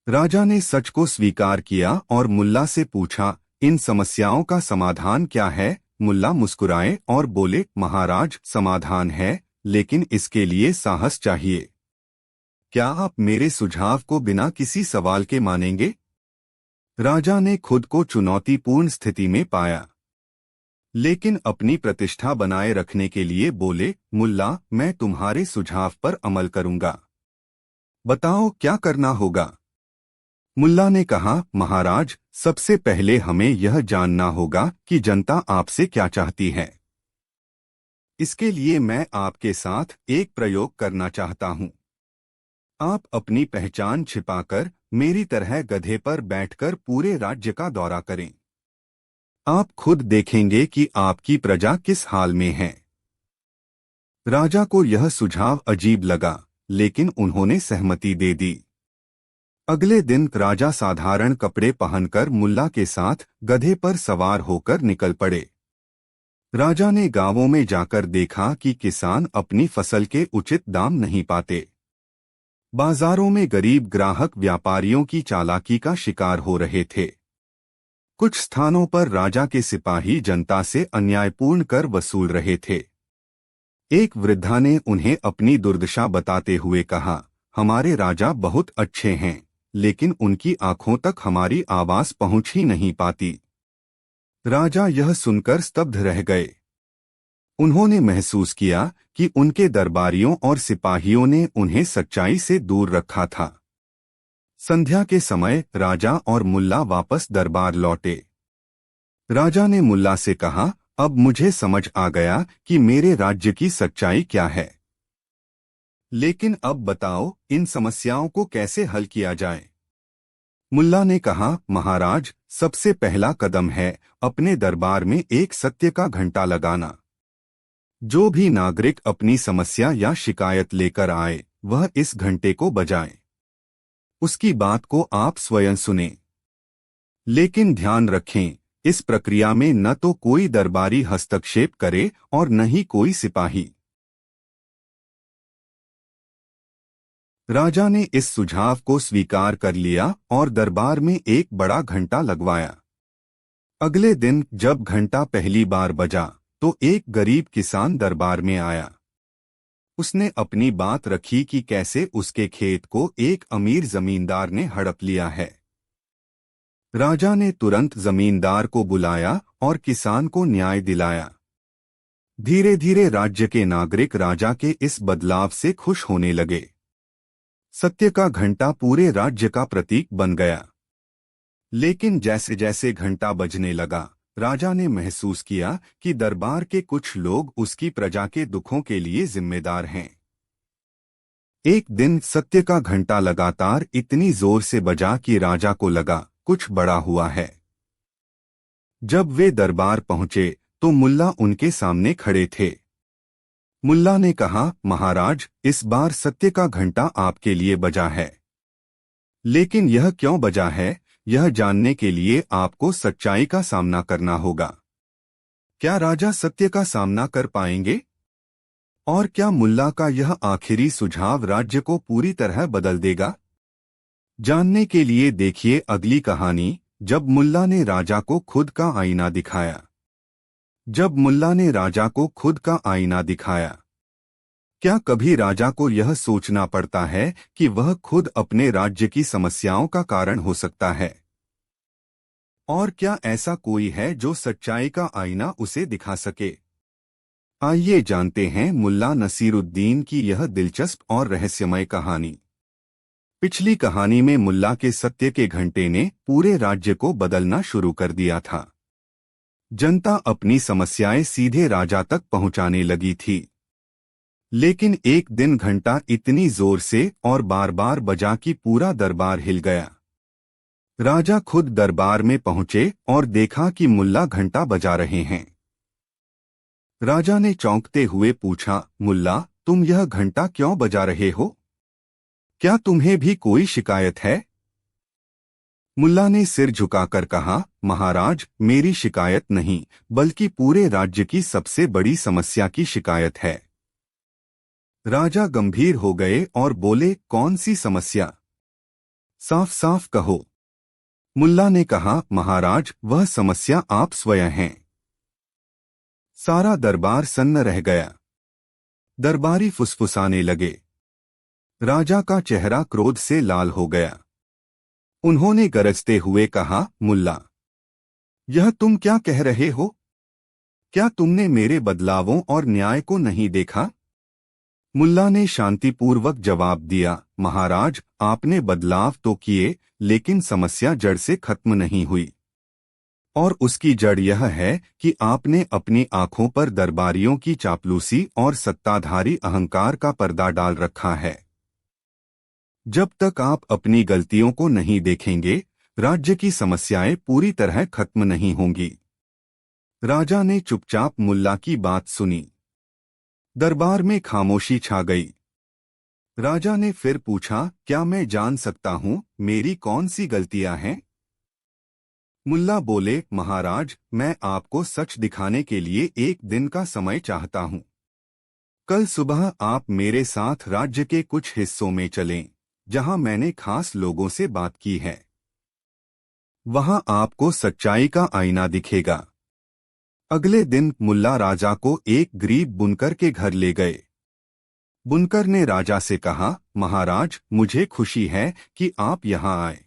राजा ने सच को स्वीकार किया और मुल्ला से पूछा, इन समस्याओं का समाधान क्या है? मुल्ला मुस्कुराए और बोले, महाराज, समाधान है, लेकिन इसके लिए साहस चाहिए। क्या आप मेरे सुझाव को बिना किसी सवाल के मानेंगे? राजा ने खुद को चुनौतीपूर्ण स्थिति में पाया, लेकिन अपनी प्रतिष्ठा बनाए रखने के लिए बोले, मुल्ला, मैं तुम्हारे सुझाव पर अमल करूंगा। बताओ क्या करना होगा? मुल्ला ने कहा, महाराज, सबसे पहले हमें यह जानना होगा कि जनता आपसे क्या चाहती है। इसके लिए मैं आपके साथ एक प्रयोग करना चाहता हूं। आप अपनी पहचान छिपाकर मेरी तरह गधे पर बैठकर पूरे राज्य का दौरा करें। आप खुद देखेंगे कि आपकी प्रजा किस हाल में है। राजा को यह सुझाव अजीब लगा, लेकिन उन्होंने सहमति दे दी। अगले दिन राजा साधारण कपड़े पहनकर मुल्ला के साथ गधे पर सवार होकर निकल पड़े। राजा ने गांवों में जाकर देखा कि किसान अपनी फसल के उचित दाम नहीं पाते। बाजारों में गरीब ग्राहक व्यापारियों की चालाकी का शिकार हो रहे थे। कुछ स्थानों पर राजा के सिपाही जनता से अन्यायपूर्ण कर वसूल रहे थे। एक वृद्धा ने उन्हें अपनी दुर्दशा बताते हुए कहा, हमारे राजा बहुत अच्छे हैं, लेकिन उनकी आंखों तक हमारी आवाज पहुंच ही नहीं पाती। राजा यह सुनकर स्तब्ध रह गए। उन्होंने महसूस किया कि उनके दरबारियों और सिपाहियों ने उन्हें सच्चाई से दूर रखा था। संध्या के समय राजा और मुल्ला वापस दरबार लौटे। राजा ने मुल्ला से कहा, अब मुझे समझ आ गया कि मेरे राज्य की सच्चाई क्या है। लेकिन अब बताओ, इन समस्याओं को कैसे हल किया जाए? मुल्ला ने कहा, महाराज, सबसे पहला कदम है अपने दरबार में एक सत्य का घंटा लगाना। जो भी नागरिक अपनी समस्या या शिकायत लेकर आए, वह इस घंटे को बजाए। उसकी बात को आप स्वयं सुनें। लेकिन ध्यान रखें, इस प्रक्रिया में न तो कोई दरबारी हस्तक्षेप करे और न ही कोई सिपाही। राजा ने इस सुझाव को स्वीकार कर लिया और दरबार में एक बड़ा घंटा लगवाया। अगले दिन जब घंटा पहली बार बजा तो एक गरीब किसान दरबार में आया। उसने अपनी बात रखी कि कैसे उसके खेत को एक अमीर जमींदार ने हड़प लिया है। राजा ने तुरंत जमींदार को बुलाया और किसान को न्याय दिलाया। धीरे धीरे राज्य के नागरिक राजा के इस बदलाव से खुश होने लगे। सत्य का घंटा पूरे राज्य का प्रतीक बन गया। लेकिन जैसे जैसे घंटा बजने लगा, राजा ने महसूस किया कि दरबार के कुछ लोग उसकी प्रजा के दुखों के लिए जिम्मेदार हैं। एक दिन सत्य का घंटा लगातार इतनी जोर से बजा कि राजा को लगा कुछ बड़ा हुआ है। जब वे दरबार पहुंचे तो मुल्ला उनके सामने खड़े थे। मुल्ला ने कहा, महाराज, इस बार सत्य का घंटा आपके लिए बजा है। लेकिन यह क्यों बजा है, यह जानने के लिए आपको सच्चाई का सामना करना होगा। क्या राजा सत्य का सामना कर पाएंगे? और क्या मुल्ला का यह आखिरी सुझाव राज्य को पूरी तरह बदल देगा? जानने के लिए देखिए अगली कहानी, जब मुल्ला ने राजा को खुद का आईना दिखाया। जब मुल्ला ने राजा को खुद का आईना दिखाया, क्या कभी राजा को यह सोचना पड़ता है कि वह खुद अपने राज्य की समस्याओं का कारण हो सकता है? और क्या ऐसा कोई है जो सच्चाई का आईना उसे दिखा सके? आइए जानते हैं मुल्ला नसीरुद्दीन की यह दिलचस्प और रहस्यमय कहानी। पिछली कहानी में मुल्ला के सत्य के घंटे ने पूरे राज्य को बदलना शुरू कर दिया था। जनता अपनी समस्याएं सीधे राजा तक पहुंचाने लगी थी। लेकिन एक दिन घंटा इतनी जोर से और बार बार बजा कि पूरा दरबार हिल गया। राजा खुद दरबार में पहुंचे और देखा कि मुल्ला घंटा बजा रहे हैं। राजा ने चौंकते हुए पूछा, मुल्ला, तुम यह घंटा क्यों बजा रहे हो? क्या तुम्हें भी कोई शिकायत है? मुल्ला ने सिर झुकाकर कहा, महाराज, मेरी शिकायत नहीं, बल्कि पूरे राज्य की सबसे बड़ी समस्या की शिकायत है। राजा गंभीर हो गए और बोले, कौन सी समस्या? साफ साफ कहो। मुल्ला ने कहा, महाराज, वह समस्या आप स्वयं हैं। सारा दरबार सन्न रह गया। दरबारी फुसफुसाने लगे। राजा का चेहरा क्रोध से लाल हो गया। उन्होंने गरजते हुए कहा, मुल्ला, यह तुम क्या कह रहे हो? क्या तुमने मेरे बदलावों और न्याय को नहीं देखा? मुल्ला ने शांतिपूर्वक जवाब दिया, महाराज, आपने बदलाव तो किए, लेकिन समस्या जड़ से खत्म नहीं हुई। और उसकी जड़ यह है कि आपने अपनी आंखों पर दरबारियों की चापलूसी और सत्ताधारी अहंकार का पर्दा डाल रखा है। जब तक आप अपनी गलतियों को नहीं देखेंगे, राज्य की समस्याएं पूरी तरह खत्म नहीं होंगी। राजा ने चुपचाप मुल्ला की बात सुनी। दरबार में खामोशी छा गई। राजा ने फिर पूछा, क्या मैं जान सकता हूं मेरी कौन सी गलतियां हैं? मुल्ला बोले, महाराज, मैं आपको सच दिखाने के लिए एक दिन का समय चाहता हूं। कल सुबह आप मेरे साथ राज्य के कुछ हिस्सों में चलें, जहां मैंने खास लोगों से बात की है। वहां आपको सच्चाई का आईना दिखेगा। अगले दिन मुल्ला राजा को एक गरीब बुनकर के घर ले गए। बुनकर ने राजा से कहा, महाराज, मुझे खुशी है कि आप यहाँ आए।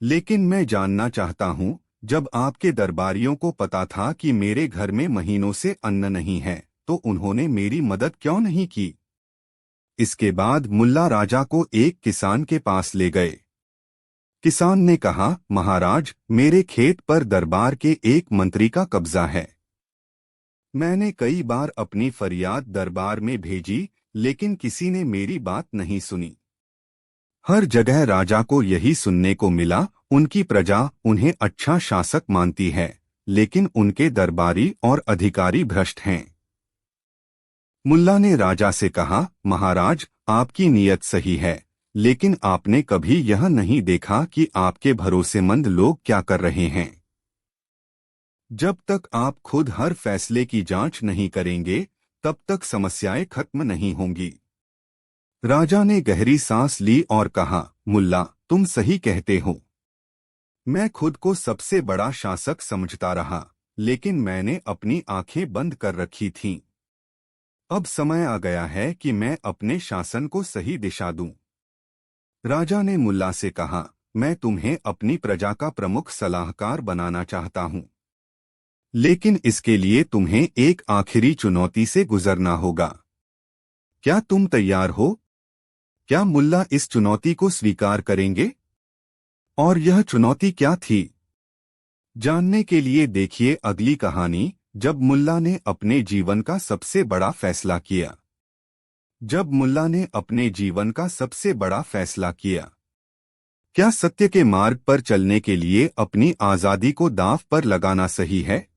लेकिन मैं जानना चाहता हूँ, जब आपके दरबारियों को पता था कि मेरे घर में महीनों से अन्न नहीं है, तो उन्होंने मेरी मदद क्यों नहीं की? इसके बाद मुल्ला राजा को एक किसान के पास ले गए। किसान ने कहा, महाराज, मेरे खेत पर दरबार के एक मंत्री का कब्जा है। मैंने कई बार अपनी फरियाद दरबार में भेजी, लेकिन किसी ने मेरी बात नहीं सुनी। हर जगह राजा को यही सुनने को मिला, उनकी प्रजा उन्हें अच्छा शासक मानती है, लेकिन उनके दरबारी और अधिकारी भ्रष्ट हैं। मुल्ला ने राजा से कहा, महाराज, आपकी नीयत सही है, लेकिन आपने कभी यह नहीं देखा कि आपके भरोसेमंद लोग क्या कर रहे हैं। जब तक आप खुद हर फैसले की जांच नहीं करेंगे, तब तक समस्याएं खत्म नहीं होंगी। राजा ने गहरी सांस ली और कहा, मुल्ला, तुम सही कहते हो। मैं खुद को सबसे बड़ा शासक समझता रहा, लेकिन मैंने अपनी आंखें बंद कर रखी थीं। अब समय आ गया है कि मैं अपने शासन को सही दिशा दूं। राजा ने मुल्ला से कहा, मैं तुम्हें अपनी प्रजा का प्रमुख सलाहकार बनाना चाहता हूं, लेकिन इसके लिए तुम्हें एक आखिरी चुनौती से गुजरना होगा। क्या तुम तैयार हो? क्या मुल्ला इस चुनौती को स्वीकार करेंगे? और यह चुनौती क्या थी? जानने के लिए देखिए अगली कहानी, जब मुल्ला ने अपने जीवन का सबसे बड़ा फैसला किया। जब मुल्ला ने अपने जीवन का सबसे बड़ा फैसला किया। क्या सत्य के मार्ग पर चलने के लिए अपनी आजादी को दांव पर लगाना सही है?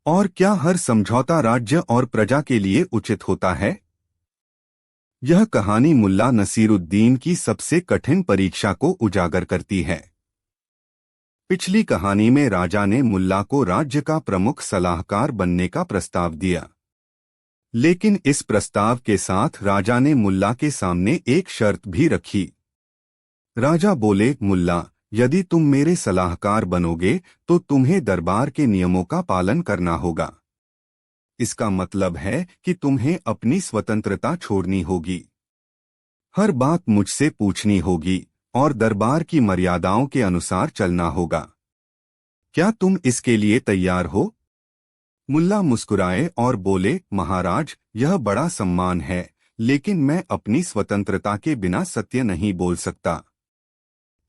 और क्या हर समझौता राज्य और प्रजा के लिए उचित होता है? यह कहानी मुल्ला नसीरुद्दीन की सबसे कठिन परीक्षा को उजागर करती है। पिछली कहानी में राजा ने मुल्ला को राज्य का प्रमुख सलाहकार बनने का प्रस्ताव दिया, लेकिन इस प्रस्ताव के साथ राजा ने मुल्ला के सामने एक शर्त भी रखी। राजा बोले, मुल्ला, यदि तुम मेरे सलाहकार बनोगे तो तुम्हें दरबार के नियमों का पालन करना होगा। इसका मतलब है कि तुम्हें अपनी स्वतंत्रता छोड़नी होगी, हर बात मुझसे पूछनी होगी और दरबार की मर्यादाओं के अनुसार चलना होगा। क्या तुम इसके लिए तैयार हो? मुल्ला मुस्कुराए और बोले, महाराज, यह बड़ा सम्मान है, लेकिन मैं अपनी स्वतंत्रता के बिना सत्य नहीं बोल सकता।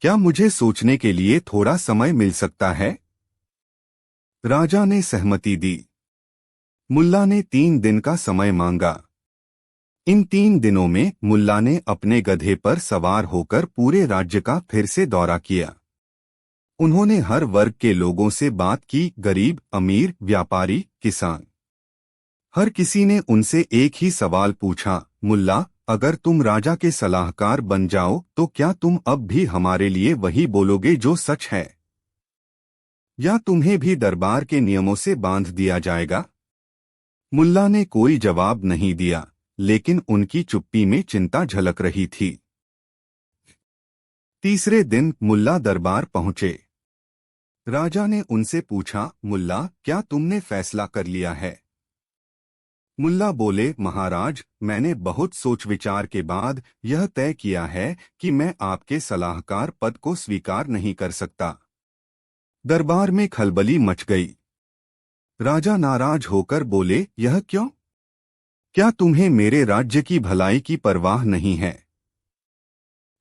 क्या मुझे सोचने के लिए थोड़ा समय मिल सकता है? राजा ने सहमति दी। मुल्ला ने 3 दिन का समय मांगा। इन 3 दिनों में मुल्ला ने अपने गधे पर सवार होकर पूरे राज्य का फिर से दौरा किया। उन्होंने हर वर्ग के लोगों से बात की, गरीब, अमीर, व्यापारी, किसान। हर किसी ने उनसे एक ही सवाल पूछा, मुल्ला, अगर तुम राजा के सलाहकार बन जाओ तो क्या तुम अब भी हमारे लिए वही बोलोगे जो सच है, या तुम्हें भी दरबार के नियमों से बांध दिया जाएगा? मुल्ला ने कोई जवाब नहीं दिया, लेकिन उनकी चुप्पी में चिंता झलक रही थी। तीसरे दिन मुल्ला दरबार पहुंचे। राजा ने उनसे पूछा, मुल्ला, क्या तुमने फैसला कर लिया है? मुल्ला बोले, महाराज, मैंने बहुत सोच विचार के बाद यह तय किया है कि मैं आपके सलाहकार पद को स्वीकार नहीं कर सकता। दरबार में खलबली मच गई। राजा नाराज होकर बोले, यह क्यों? क्या तुम्हें मेरे राज्य की भलाई की परवाह नहीं है?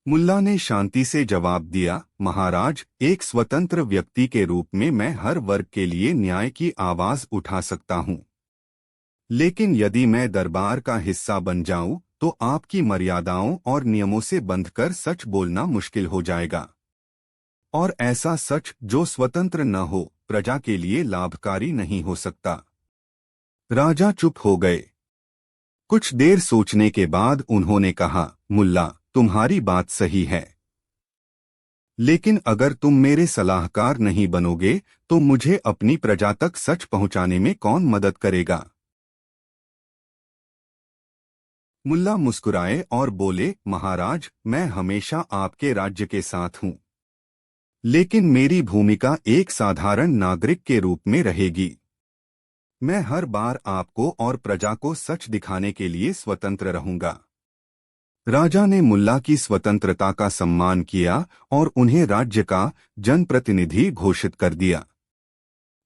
मुल्ला ने शांति से जवाब दिया, महाराज, एक स्वतंत्र व्यक्ति के रूप में मैं हर वर्ग के लिए न्याय की आवाज उठा सकता हूं, लेकिन यदि मैं दरबार का हिस्सा बन जाऊं तो आपकी मर्यादाओं और नियमों से बंधकर सच बोलना मुश्किल हो जाएगा, और ऐसा सच जो स्वतंत्र न हो प्रजा के लिए लाभकारी नहीं हो सकता। राजा चुप हो गए। कुछ देर सोचने के बाद उन्होंने कहा, मुल्ला, तुम्हारी बात सही है, लेकिन अगर तुम मेरे सलाहकार नहीं बनोगे तो मुझे अपनी प्रजा तक सच पहुंचाने में कौन मदद करेगा? मुल्ला मुस्कुराए और बोले, महाराज, मैं हमेशा आपके राज्य के साथ हूं, लेकिन मेरी भूमिका एक साधारण नागरिक के रूप में रहेगी। मैं हर बार आपको और प्रजा को सच दिखाने के लिए स्वतंत्र रहूंगा। राजा ने मुल्ला की स्वतंत्रता का सम्मान किया और उन्हें राज्य का जनप्रतिनिधि घोषित कर दिया।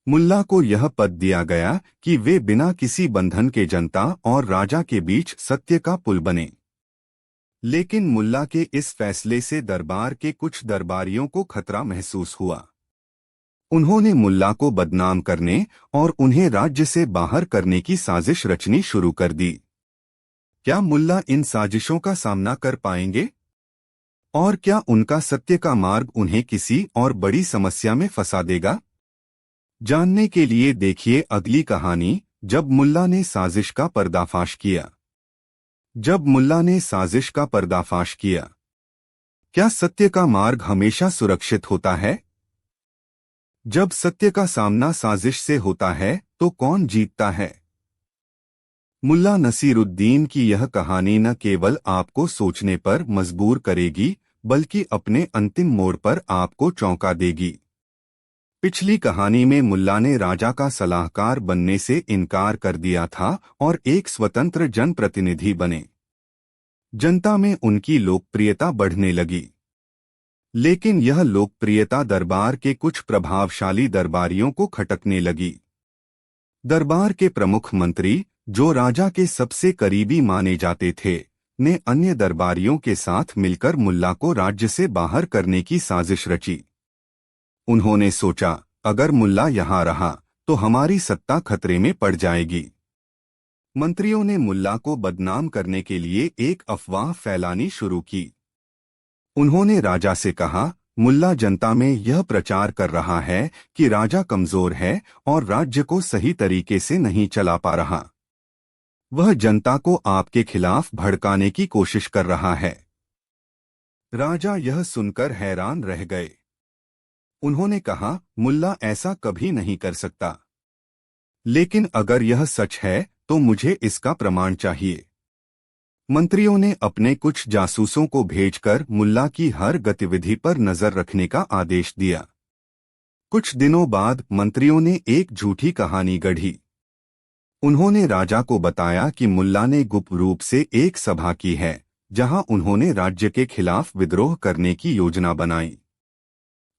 मुल्ला को यह पद दिया गया कि वे बिना किसी बंधन के जनता और राजा के बीच सत्य का पुल बने। लेकिन मुल्ला के इस फैसले से दरबार के कुछ दरबारियों को खतरा महसूस हुआ। उन्होंने मुल्ला को बदनाम करने और उन्हें राज्य से बाहर करने की साजिश रचनी शुरू कर दी। क्या मुल्ला इन साजिशों का सामना कर पाएंगे? और क्या उनका सत्य का मार्ग उन्हें किसी और बड़ी समस्या में फंसा देगा? जानने के लिए देखिए अगली कहानी, जब मुल्ला ने साजिश का पर्दाफाश किया। जब मुल्ला ने साजिश का पर्दाफाश किया, क्या सत्य का मार्ग हमेशा सुरक्षित होता है? जब सत्य का सामना साजिश से होता है तो कौन जीतता है? मुल्ला नसीरुद्दीन की यह कहानी न केवल आपको सोचने पर मजबूर करेगी, बल्कि अपने अंतिम मोड़ पर आपको चौंका देगी। पिछली कहानी में मुल्ला ने राजा का सलाहकार बनने से इनकार कर दिया था और एक स्वतंत्र जनप्रतिनिधि बने। जनता में उनकी लोकप्रियता बढ़ने लगी, लेकिन यह लोकप्रियता दरबार के कुछ प्रभावशाली दरबारियों को खटकने लगी। दरबार के प्रमुख मंत्री, जो राजा के सबसे करीबी माने जाते थे, ने अन्य दरबारियों के साथ मिलकर मुल्ला को राज्य से बाहर करने की साजिश रची। उन्होंने सोचा, अगर मुल्ला यहाँ रहा तो हमारी सत्ता खतरे में पड़ जाएगी। मंत्रियों ने मुल्ला को बदनाम करने के लिए एक अफवाह फैलानी शुरू की। उन्होंने राजा से कहा, मुल्ला जनता में यह प्रचार कर रहा है कि राजा कमजोर है और राज्य को सही तरीके से नहीं चला पा रहा। वह जनता को आपके खिलाफ भड़काने की कोशिश कर रहा है। राजा यह सुनकर हैरान रह गए। उन्होंने कहा, मुल्ला ऐसा कभी नहीं कर सकता। लेकिन अगर यह सच है तो मुझे इसका प्रमाण चाहिए। मंत्रियों ने अपने कुछ जासूसों को भेजकर मुल्ला की हर गतिविधि पर नजर रखने का आदेश दिया। कुछ दिनों बाद मंत्रियों ने एक झूठी कहानी गढ़ी। उन्होंने राजा को बताया कि मुल्ला ने गुप्त रूप से एक सभा की है, जहां उन्होंने राज्य के खिलाफ विद्रोह करने की योजना बनाई।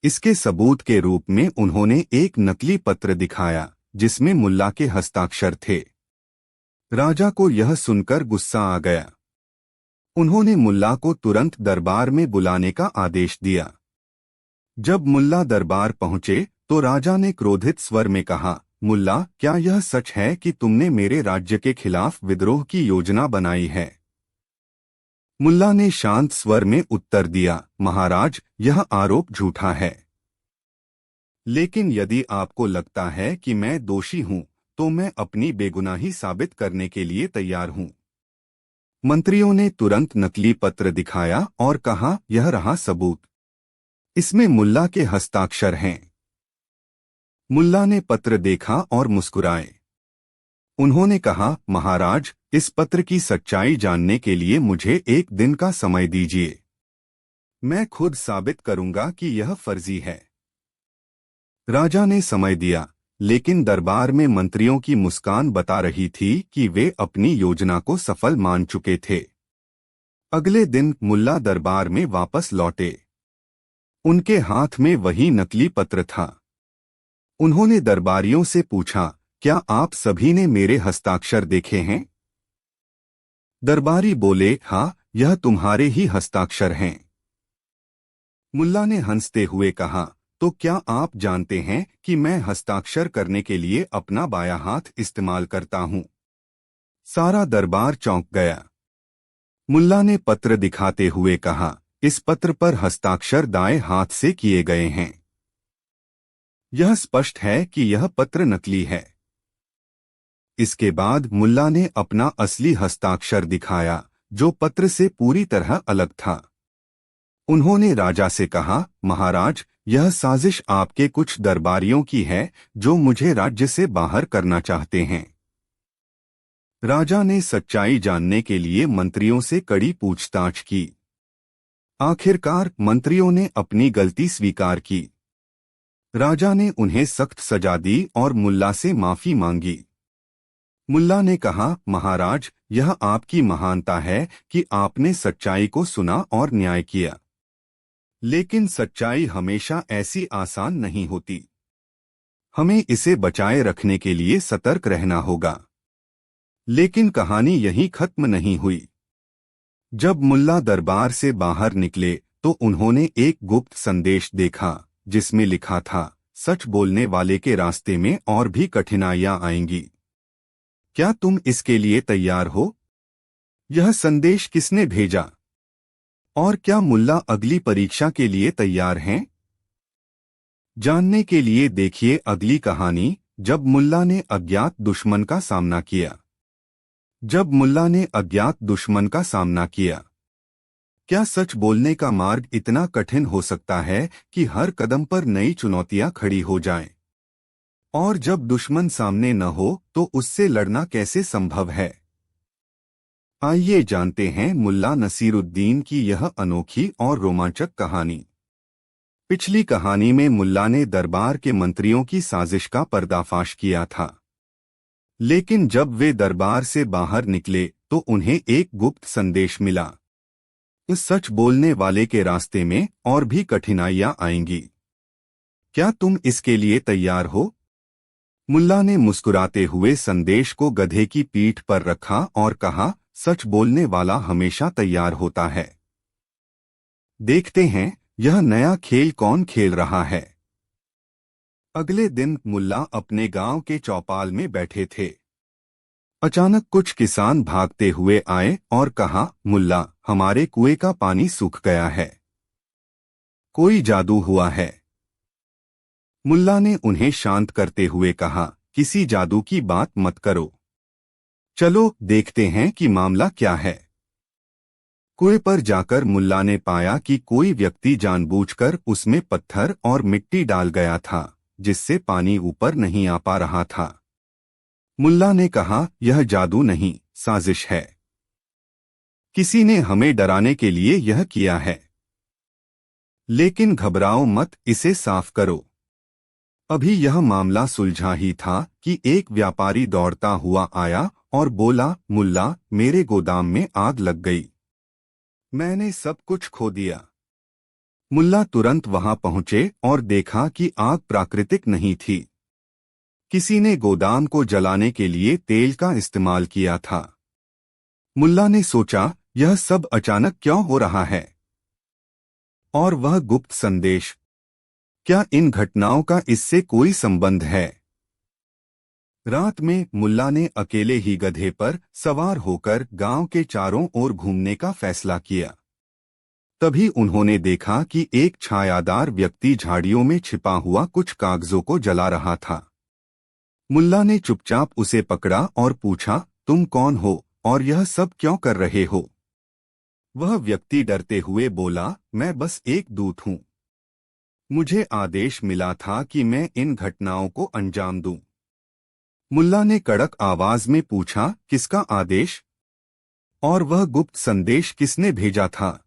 इसके सबूत के रूप में उन्होंने एक नकली पत्र दिखाया, जिसमें मुल्ला के हस्ताक्षर थे। राजा को यह सुनकर गुस्सा आ गया। उन्होंने मुल्ला को तुरंत दरबार में बुलाने का आदेश दिया। जब मुल्ला दरबार पहुंचे तो राजा ने क्रोधित स्वर में कहा, मुल्ला, क्या यह सच है कि तुमने मेरे राज्य के खिलाफ विद्रोह की योजना बनाई है? मुल्ला ने शांत स्वर में उत्तर दिया, महाराज, यह आरोप झूठा है। लेकिन यदि आपको लगता है कि मैं दोषी हूं, तो मैं अपनी बेगुनाही साबित करने के लिए तैयार हूं। मंत्रियों ने तुरंत नकली पत्र दिखाया और कहा, यह रहा सबूत। इसमें मुल्ला के हस्ताक्षर हैं। मुल्ला ने पत्र देखा और मुस्कुराए। उन्होंने कहा, महाराज, इस पत्र की सच्चाई जानने के लिए मुझे एक दिन का समय दीजिए। मैं खुद साबित करूंगा कि यह फर्जी है। राजा ने समय दिया, लेकिन दरबार में मंत्रियों की मुस्कान बता रही थी कि वे अपनी योजना को सफल मान चुके थे। अगले दिन मुल्ला दरबार में वापस लौटे। उनके हाथ में वही नकली पत्र था। उन्होंने दरबारियों से पूछा, क्या आप सभी ने मेरे हस्ताक्षर देखे हैं? दरबारी बोले, हाँ, यह तुम्हारे ही हस्ताक्षर हैं। मुल्ला ने हंसते हुए कहा, तो क्या आप जानते हैं कि मैं हस्ताक्षर करने के लिए अपना बायां हाथ इस्तेमाल करता हूं? सारा दरबार चौंक गया। मुल्ला ने पत्र दिखाते हुए कहा, इस पत्र पर हस्ताक्षर दाएं हाथ से किए गए हैं। यह स्पष्ट है कि यह पत्र नकली है। इसके बाद मुल्ला ने अपना असली हस्ताक्षर दिखाया, जो पत्र से पूरी तरह अलग था। उन्होंने राजा से कहा, महाराज, यह साजिश आपके कुछ दरबारियों की है, जो मुझे राज्य से बाहर करना चाहते हैं। राजा ने सच्चाई जानने के लिए मंत्रियों से कड़ी पूछताछ की। आखिरकार मंत्रियों ने अपनी गलती स्वीकार की। राजा ने उन्हें सख्त सजा दी और मुल्ला से माफी मांगी। मुल्ला ने कहा, महाराज, यह आपकी महानता है कि आपने सच्चाई को सुना और न्याय किया। लेकिन सच्चाई हमेशा ऐसी आसान नहीं होती। हमें इसे बचाए रखने के लिए सतर्क रहना होगा। लेकिन कहानी यहीं खत्म नहीं हुई। जब मुल्ला दरबार से बाहर निकले तो उन्होंने एक गुप्त संदेश देखा, जिसमें लिखा था, सच बोलने वाले के रास्ते में और भी कठिनाइयां आएंगी। क्या तुम इसके लिए तैयार हो? यह संदेश किसने भेजा? और क्या मुल्ला अगली परीक्षा के लिए तैयार हैं? जानने के लिए देखिए अगली कहानी, जब मुल्ला ने अज्ञात दुश्मन का सामना किया। जब मुल्ला ने अज्ञात दुश्मन का सामना किया, क्या सच बोलने का मार्ग इतना कठिन हो सकता है कि हर कदम पर नई चुनौतियां खड़ी हो जाएं? और जब दुश्मन सामने न हो तो उससे लड़ना कैसे संभव है? आइए जानते हैं मुल्ला नसीरुद्दीन की यह अनोखी और रोमांचक कहानी। पिछली कहानी में मुल्ला ने दरबार के मंत्रियों की साजिश का पर्दाफाश किया था, लेकिन जब वे दरबार से बाहर निकले तो उन्हें एक गुप्त संदेश मिला। इस सच बोलने वाले के रास्ते में और भी कठिनाइयां आएंगी। क्या तुम इसके लिए तैयार हो? मुल्ला ने मुस्कुराते हुए संदेश को गधे की पीठ पर रखा और कहा, सच बोलने वाला हमेशा तैयार होता है। देखते हैं यह नया खेल कौन खेल रहा है। अगले दिन मुल्ला अपने गांव के चौपाल में बैठे थे। अचानक कुछ किसान भागते हुए आए और कहा, मुल्ला, हमारे कुएं का पानी सूख गया है। कोई जादू हुआ है। मुल्ला ने उन्हें शांत करते हुए कहा, किसी जादू की बात मत करो। चलो देखते हैं कि मामला क्या है। कुएं पर जाकर मुल्ला ने पाया कि कोई व्यक्ति जानबूझकर उसमें पत्थर और मिट्टी डाल गया था, जिससे पानी ऊपर नहीं आ पा रहा था। मुल्ला ने कहा, यह जादू नहीं, साजिश है। किसी ने हमें डराने के लिए यह किया है। लेकिन घबराओ मत, इसे साफ करो। अभी यह मामला सुलझा ही था कि एक व्यापारी दौड़ता हुआ आया और बोला, मुल्ला, मेरे गोदाम में आग लग गई। मैंने सब कुछ खो दिया। मुल्ला तुरंत वहां पहुंचे और देखा कि आग प्राकृतिक नहीं थी। किसी ने गोदाम को जलाने के लिए तेल का इस्तेमाल किया था। मुल्ला ने सोचा, यह सब अचानक क्यों हो रहा है? और वह गुप्त संदेश, क्या इन घटनाओं का इससे कोई संबंध है? रात में मुल्ला ने अकेले ही गधे पर सवार होकर गांव के चारों ओर घूमने का फैसला किया। तभी उन्होंने देखा कि एक छायादार व्यक्ति झाड़ियों में छिपा हुआ कुछ कागजों को जला रहा था। मुल्ला ने चुपचाप उसे पकड़ा और पूछा, तुम कौन हो और यह सब क्यों कर रहे हो? वह व्यक्ति डरते हुए बोला, मैं बस एक दूत हूं। मुझे आदेश मिला था कि मैं इन घटनाओं को अंजाम दूं। मुल्ला ने कड़क आवाज में पूछा, किसका आदेश? और वह गुप्त संदेश किसने भेजा था?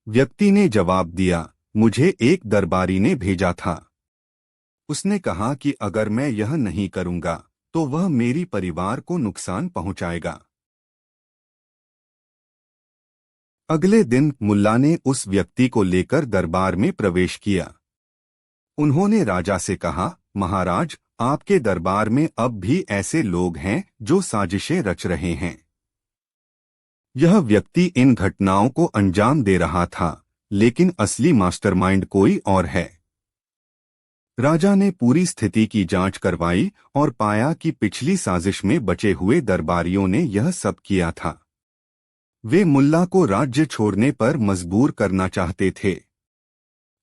व्यक्ति ने जवाब दिया, मुझे एक दरबारी ने भेजा था। उसने कहा कि अगर मैं यह नहीं करूंगा तो वह मेरी परिवार को नुकसान पहुंचाएगा। अगले दिन मुल्ला ने उस व्यक्ति को लेकर दरबार में प्रवेश किया। उन्होंने राजा से कहा, महाराज, आपके दरबार में अब भी ऐसे लोग हैं जो साजिशें रच रहे हैं। यह व्यक्ति इन घटनाओं को अंजाम दे रहा था, लेकिन असली मास्टरमाइंड कोई और है। राजा ने पूरी स्थिति की जांच करवाई और पाया कि पिछली साजिश में बचे हुए दरबारियों ने यह सब किया था। वे मुल्ला को राज्य छोड़ने पर मजबूर करना चाहते थे।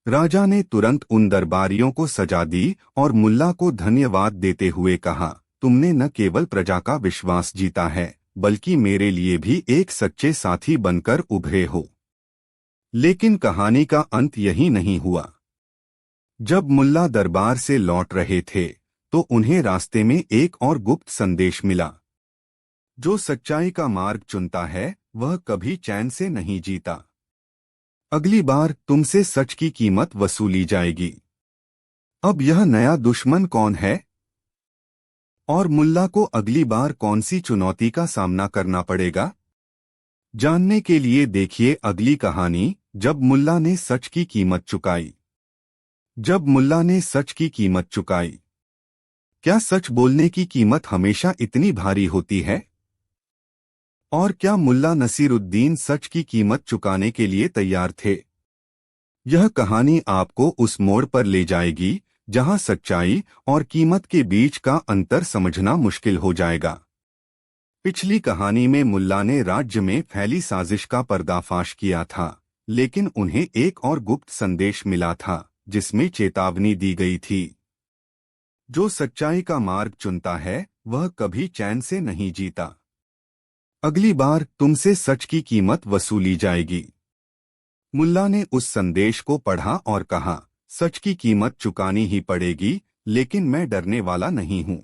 राजा ने तुरंत उन दरबारियों को सजा दी और मुल्ला को धन्यवाद देते हुए कहा, तुमने न केवल प्रजा का विश्वास जीता है, बल्कि मेरे लिए भी एक सच्चे साथी बनकर उभरे हो। लेकिन कहानी का अंत यही नहीं हुआ। जब मुल्ला दरबार से लौट रहे थे तो उन्हें रास्ते में एक और गुप्त संदेश मिला। जो सच्चाई का मार्ग चुनता है वह कभी चैन से नहीं जीता। अगली बार तुमसे सच की कीमत वसूली जाएगी। अब यह नया दुश्मन कौन है और मुल्ला को अगली बार कौन सी चुनौती का सामना करना पड़ेगा? जानने के लिए देखिए अगली कहानी, जब मुल्ला ने सच की कीमत चुकाई। जब मुल्ला ने सच की कीमत चुकाई। क्या सच बोलने की कीमत हमेशा इतनी भारी होती है? और क्या मुल्ला नसीरुद्दीन सच की कीमत चुकाने के लिए तैयार थे? यह कहानी आपको उस मोड़ पर ले जाएगी जहां सच्चाई और कीमत के बीच का अंतर समझना मुश्किल हो जाएगा। पिछली कहानी में मुल्ला ने राज्य में फैली साजिश का पर्दाफाश किया था, लेकिन उन्हें एक और गुप्त संदेश मिला था जिसमें चेतावनी दी गई थी। जो सच्चाई का मार्ग चुनता है वह कभी चैन से नहीं जीता। अगली बार तुमसे सच की कीमत वसूली जाएगी। मुल्ला ने उस संदेश को पढ़ा और कहा, सच की कीमत चुकानी ही पड़ेगी, लेकिन मैं डरने वाला नहीं हूं।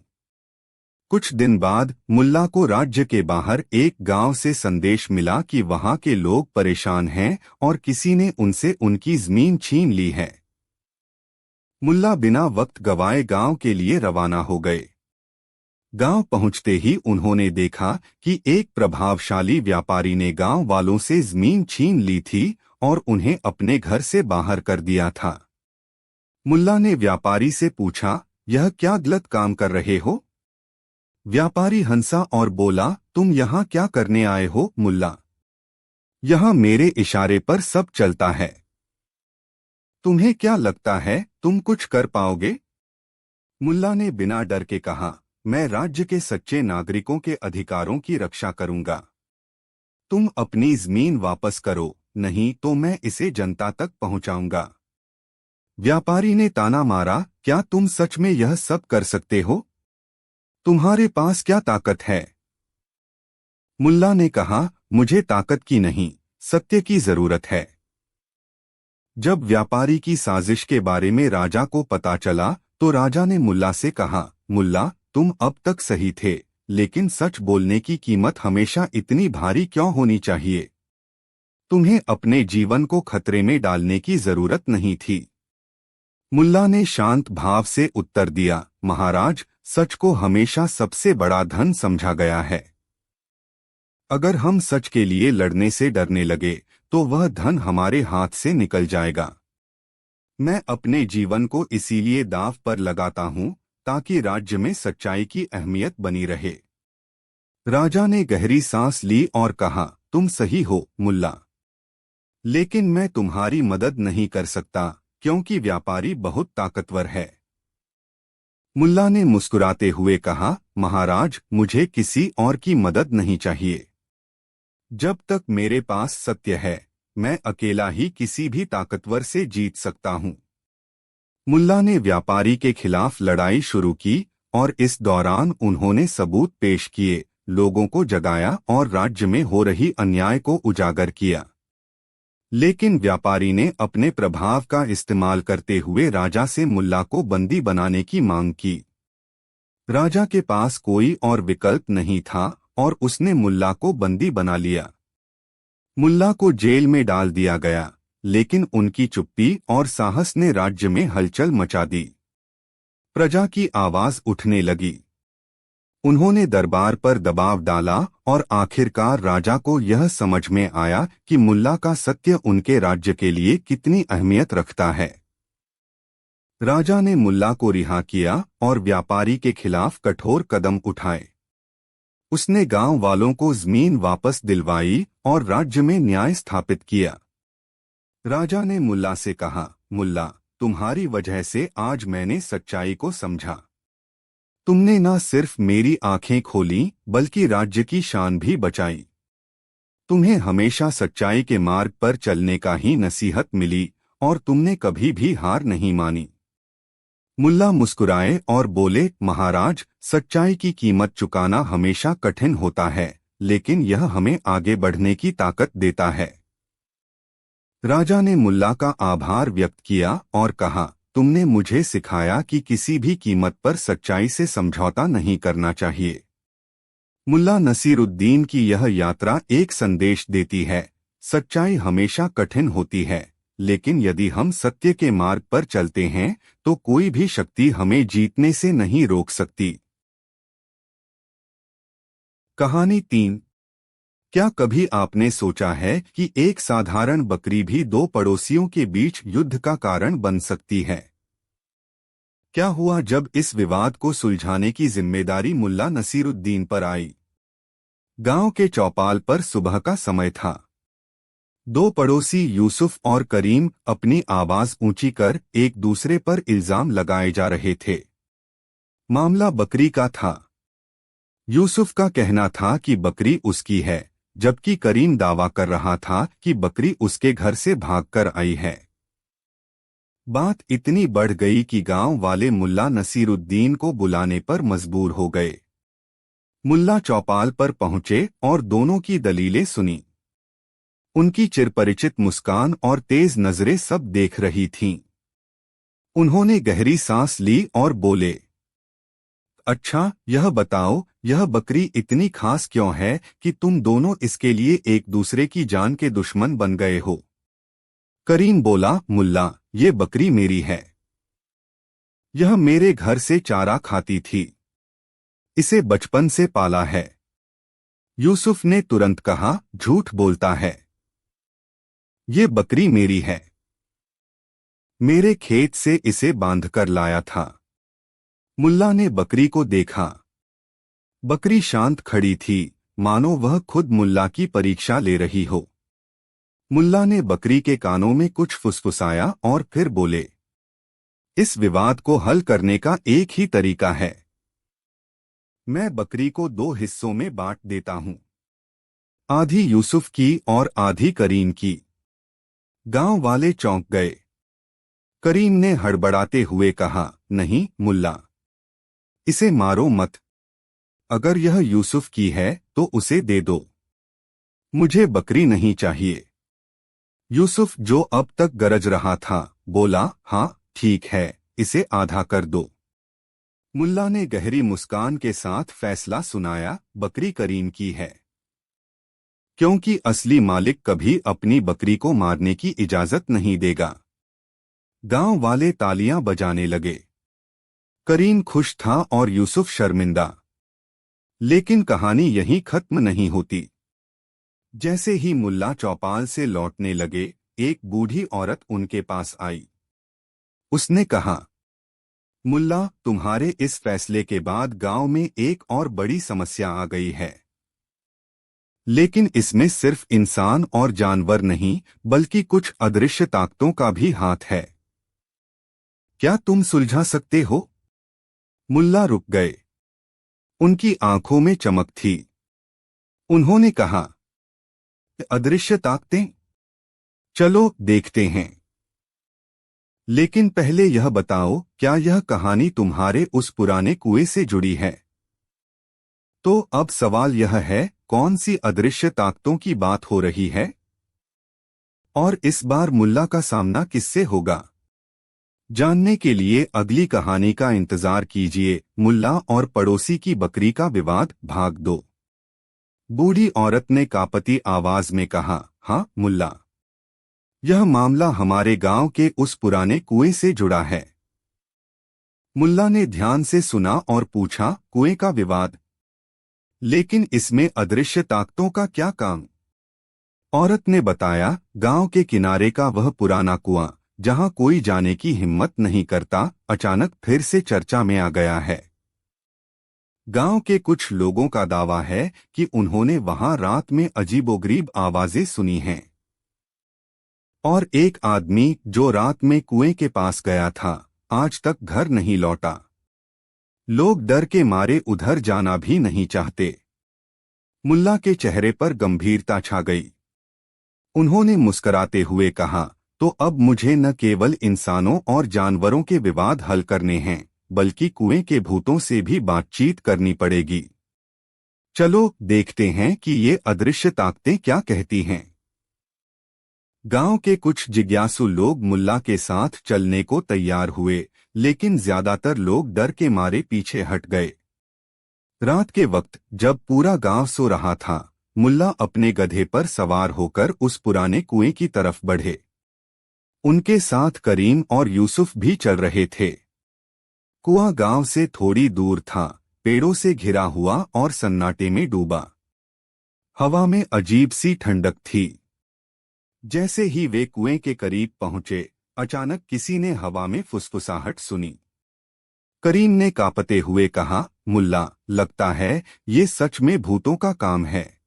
कुछ दिन बाद मुल्ला को राज्य के बाहर एक गांव से संदेश मिला कि वहां के लोग परेशान हैं और किसी ने उनसे उनकी जमीन छीन ली है। मुल्ला बिना वक्त गवाए गांव के लिए रवाना हो गए। गांव पहुंचते ही उन्होंने देखा कि एक प्रभावशाली व्यापारी ने गांव वालों से जमीन छीन ली थी और उन्हें अपने घर से बाहर कर दिया था। मुल्ला ने व्यापारी से पूछा, यह क्या गलत काम कर रहे हो? व्यापारी हंसा और बोला, तुम यहाँ क्या करने आए हो मुल्ला? यहाँ मेरे इशारे पर सब चलता है। तुम्हें क्या लगता है तुम कुछ कर पाओगे? मुल्ला ने बिना डर के कहा, मैं राज्य के सच्चे नागरिकों के अधिकारों की रक्षा करूंगा। तुम अपनी जमीन वापस करो, नहीं तो मैं इसे जनता तक पहुंचाऊंगा। व्यापारी ने ताना मारा, क्या तुम सच में यह सब कर सकते हो? तुम्हारे पास क्या ताकत है? मुल्ला ने कहा, मुझे ताकत की नहीं, सत्य की जरूरत है। जब व्यापारी की साजिश के बारे में राजा को पता चला तो राजा ने मुल्ला से कहा, मुल्ला, तुम अब तक सही थे, लेकिन सच बोलने की कीमत हमेशा इतनी भारी क्यों होनी चाहिए? तुम्हें अपने जीवन को खतरे में डालने की जरूरत नहीं थी। मुल्ला ने शांत भाव से उत्तर दिया, महाराज, सच को हमेशा सबसे बड़ा धन समझा गया है। अगर हम सच के लिए लड़ने से डरने लगे तो वह धन हमारे हाथ से निकल जाएगा। मैं अपने जीवन को इसीलिए दांव पर लगाता हूँ ताकि राज्य में सच्चाई की अहमियत बनी रहे। राजा ने गहरी सांस ली और कहा, तुम सही हो मुल्ला, लेकिन मैं तुम्हारी मदद नहीं कर सकता क्योंकि व्यापारी बहुत ताकतवर है। मुल्ला ने मुस्कुराते हुए कहा, महाराज, मुझे किसी और की मदद नहीं चाहिए। जब तक मेरे पास सत्य है, मैं अकेला ही किसी भी ताकतवर से जीत सकता हूँ। मुल्ला ने व्यापारी के खिलाफ लड़ाई शुरू की और इस दौरान उन्होंने सबूत पेश किए, लोगों को जगाया और राज्य में हो रही अन्याय को उजागर किया। लेकिन व्यापारी ने अपने प्रभाव का इस्तेमाल करते हुए राजा से मुल्ला को बंदी बनाने की मांग की। राजा के पास कोई और विकल्प नहीं था और उसने मुल्ला को बंदी बना लिया। मुल्ला को जेल में डाल दिया गया, लेकिन उनकी चुप्पी और साहस ने राज्य में हलचल मचा दी। प्रजा की आवाज उठने लगी। उन्होंने दरबार पर दबाव डाला और आखिरकार राजा को यह समझ में आया कि मुल्ला का सत्य उनके राज्य के लिए कितनी अहमियत रखता है। राजा ने मुल्ला को रिहा किया और व्यापारी के खिलाफ कठोर कदम उठाए। उसने गांव वालों को जमीन वापस दिलवाई और राज्य में न्याय स्थापित किया। राजा ने मुल्ला से कहा, मुल्ला, तुम्हारी वजह से आज मैंने सच्चाई को समझा। तुमने न सिर्फ मेरी आंखें खोली बल्कि राज्य की शान भी बचाई। तुम्हें हमेशा सच्चाई के मार्ग पर चलने का ही नसीहत मिली और तुमने कभी भी हार नहीं मानी। मुल्ला मुस्कुराए और बोले, महाराज, सच्चाई की कीमत चुकाना हमेशा कठिन होता है, लेकिन यह हमें आगे बढ़ने की ताकत देता है। राजा ने मुल्ला का आभार व्यक्त किया और कहा, तुमने मुझे सिखाया कि किसी भी कीमत पर सच्चाई से समझौता नहीं करना चाहिए। मुल्ला नसीरुद्दीन की यह यात्रा एक संदेश देती है, सच्चाई हमेशा कठिन होती है, लेकिन यदि हम सत्य के मार्ग पर चलते हैं तो कोई भी शक्ति हमें जीतने से नहीं रोक सकती। कहानी 3। क्या कभी आपने सोचा है कि एक साधारण बकरी भी दो पड़ोसियों के बीच युद्ध का कारण बन सकती है? क्या हुआ जब इस विवाद को सुलझाने की जिम्मेदारी मुल्ला नसीरुद्दीन पर आई? गांव के चौपाल पर सुबह का समय था। दो पड़ोसी यूसुफ और करीम अपनी आवाज ऊंची कर एक दूसरे पर इल्जाम लगाए जा रहे थे। मामला बकरी का था। यूसुफ का कहना था कि बकरी उसकी है, जबकि करीम दावा कर रहा था कि बकरी उसके घर से भागकर आई है। बात इतनी बढ़ गई कि गांव वाले मुल्ला नसीरुद्दीन को बुलाने पर मजबूर हो गए। मुल्ला चौपाल पर पहुंचे और दोनों की दलीलें सुनी। उनकी चिरपरिचित मुस्कान और तेज नजरें सब देख रही थीं। उन्होंने गहरी सांस ली और बोले, अच्छा, यह बताओ, यह बकरी इतनी खास क्यों है कि तुम दोनों इसके लिए एक दूसरे की जान के दुश्मन बन गए हो? करीम बोला, मुल्ला, ये बकरी मेरी है। यह मेरे घर से चारा खाती थी। इसे बचपन से पाला है। यूसुफ ने तुरंत कहा, झूठ बोलता है। ये बकरी मेरी है। मेरे खेत से इसे बांधकर लाया था। मुल्ला ने बकरी को देखा। बकरी शांत खड़ी थी, मानो वह खुद मुल्ला की परीक्षा ले रही हो। मुल्ला ने बकरी के कानों में कुछ फुसफुसाया और फिर बोले, इस विवाद को हल करने का एक ही तरीका है। मैं बकरी को 2 हिस्सों में बांट देता हूं, आधी यूसुफ की और आधी करीम की। गांव वाले चौंक गए। करीम ने हड़बड़ाते हुए कहा, नहीं मुल्ला, इसे मारो मत। अगर यह यूसुफ की है तो उसे दे दो। मुझे बकरी नहीं चाहिए। यूसुफ, जो अब तक गरज रहा था, बोला, हाँ ठीक है, इसे आधा कर दो। मुल्ला ने गहरी मुस्कान के साथ फैसला सुनाया, बकरी करीम की है, क्योंकि असली मालिक कभी अपनी बकरी को मारने की इजाजत नहीं देगा। गांव वाले तालियां बजाने लगे। करीम खुश था और यूसुफ शर्मिंदा। लेकिन कहानी यहीं खत्म नहीं होती। जैसे ही मुल्ला चौपाल से लौटने लगे, एक बूढ़ी औरत उनके पास आई। उसने कहा, मुल्ला, तुम्हारे इस फैसले के बाद गांव में एक और बड़ी समस्या आ गई है। लेकिन इसमें सिर्फ इंसान और जानवर नहीं, बल्कि कुछ अदृश्य ताकतों का भी हाथ है। क्या तुम सुलझा सकते हो? मुल्ला रुक गए। उनकी आंखों में चमक थी। उन्होंने कहा, अदृश्य ताकतें? चलो देखते हैं। लेकिन पहले यह बताओ, क्या यह कहानी तुम्हारे उस पुराने कुएं से जुड़ी है? तो अब सवाल यह है, कौन सी अदृश्य ताकतों की बात हो रही है? और इस बार मुल्ला का सामना किससे होगा? जानने के लिए अगली कहानी का इंतजार कीजिए। मुल्ला और पड़ोसी की बकरी का विवाद, भाग 2। बूढ़ी औरत ने कांपती आवाज में कहा, हाँ मुल्ला, यह मामला हमारे गांव के उस पुराने कुएं से जुड़ा है। मुल्ला ने ध्यान से सुना और पूछा, कुएं का विवाद? लेकिन इसमें अदृश्य ताकतों का क्या काम? औरत ने बताया, गांव के किनारे का वह पुराना कुआं, जहां कोई जाने की हिम्मत नहीं करता, अचानक फिर से चर्चा में आ गया है। गांव के कुछ लोगों का दावा है कि उन्होंने वहां रात में अजीबोगरीब आवाजें सुनी हैं। और एक आदमी जो रात में कुएं के पास गया था, आज तक घर नहीं लौटा। लोग डर के मारे उधर जाना भी नहीं चाहते। मुल्ला के चेहरे पर गंभीरता छा गई। उन्होंने मुस्कराते हुए कहा, तो अब मुझे न केवल इंसानों और जानवरों के विवाद हल करने हैं, बल्कि कुएं के भूतों से भी बातचीत करनी पड़ेगी। चलो देखते हैं कि ये अदृश्य ताकतें क्या कहती हैं। गांव के कुछ जिज्ञासु लोग मुल्ला के साथ चलने को तैयार हुए, लेकिन ज्यादातर लोग डर के मारे पीछे हट गए। रात के वक्त जब पूरा गांव सो रहा था, मुल्ला अपने गधे पर सवार होकर उस पुराने कुएं की तरफ बढ़े। उनके साथ करीम और यूसुफ भी चल रहे थे। कुआं गांव से थोड़ी दूर था, पेड़ों से घिरा हुआ और सन्नाटे में डूबा। हवा में अजीब सी ठंडक थी। जैसे ही वे कुएं के करीब पहुंचे, अचानक किसी ने हवा में फुसफुसाहट सुनी। करीम ने कांपते हुए कहा, मुल्ला, लगता है ये सच में भूतों का काम है।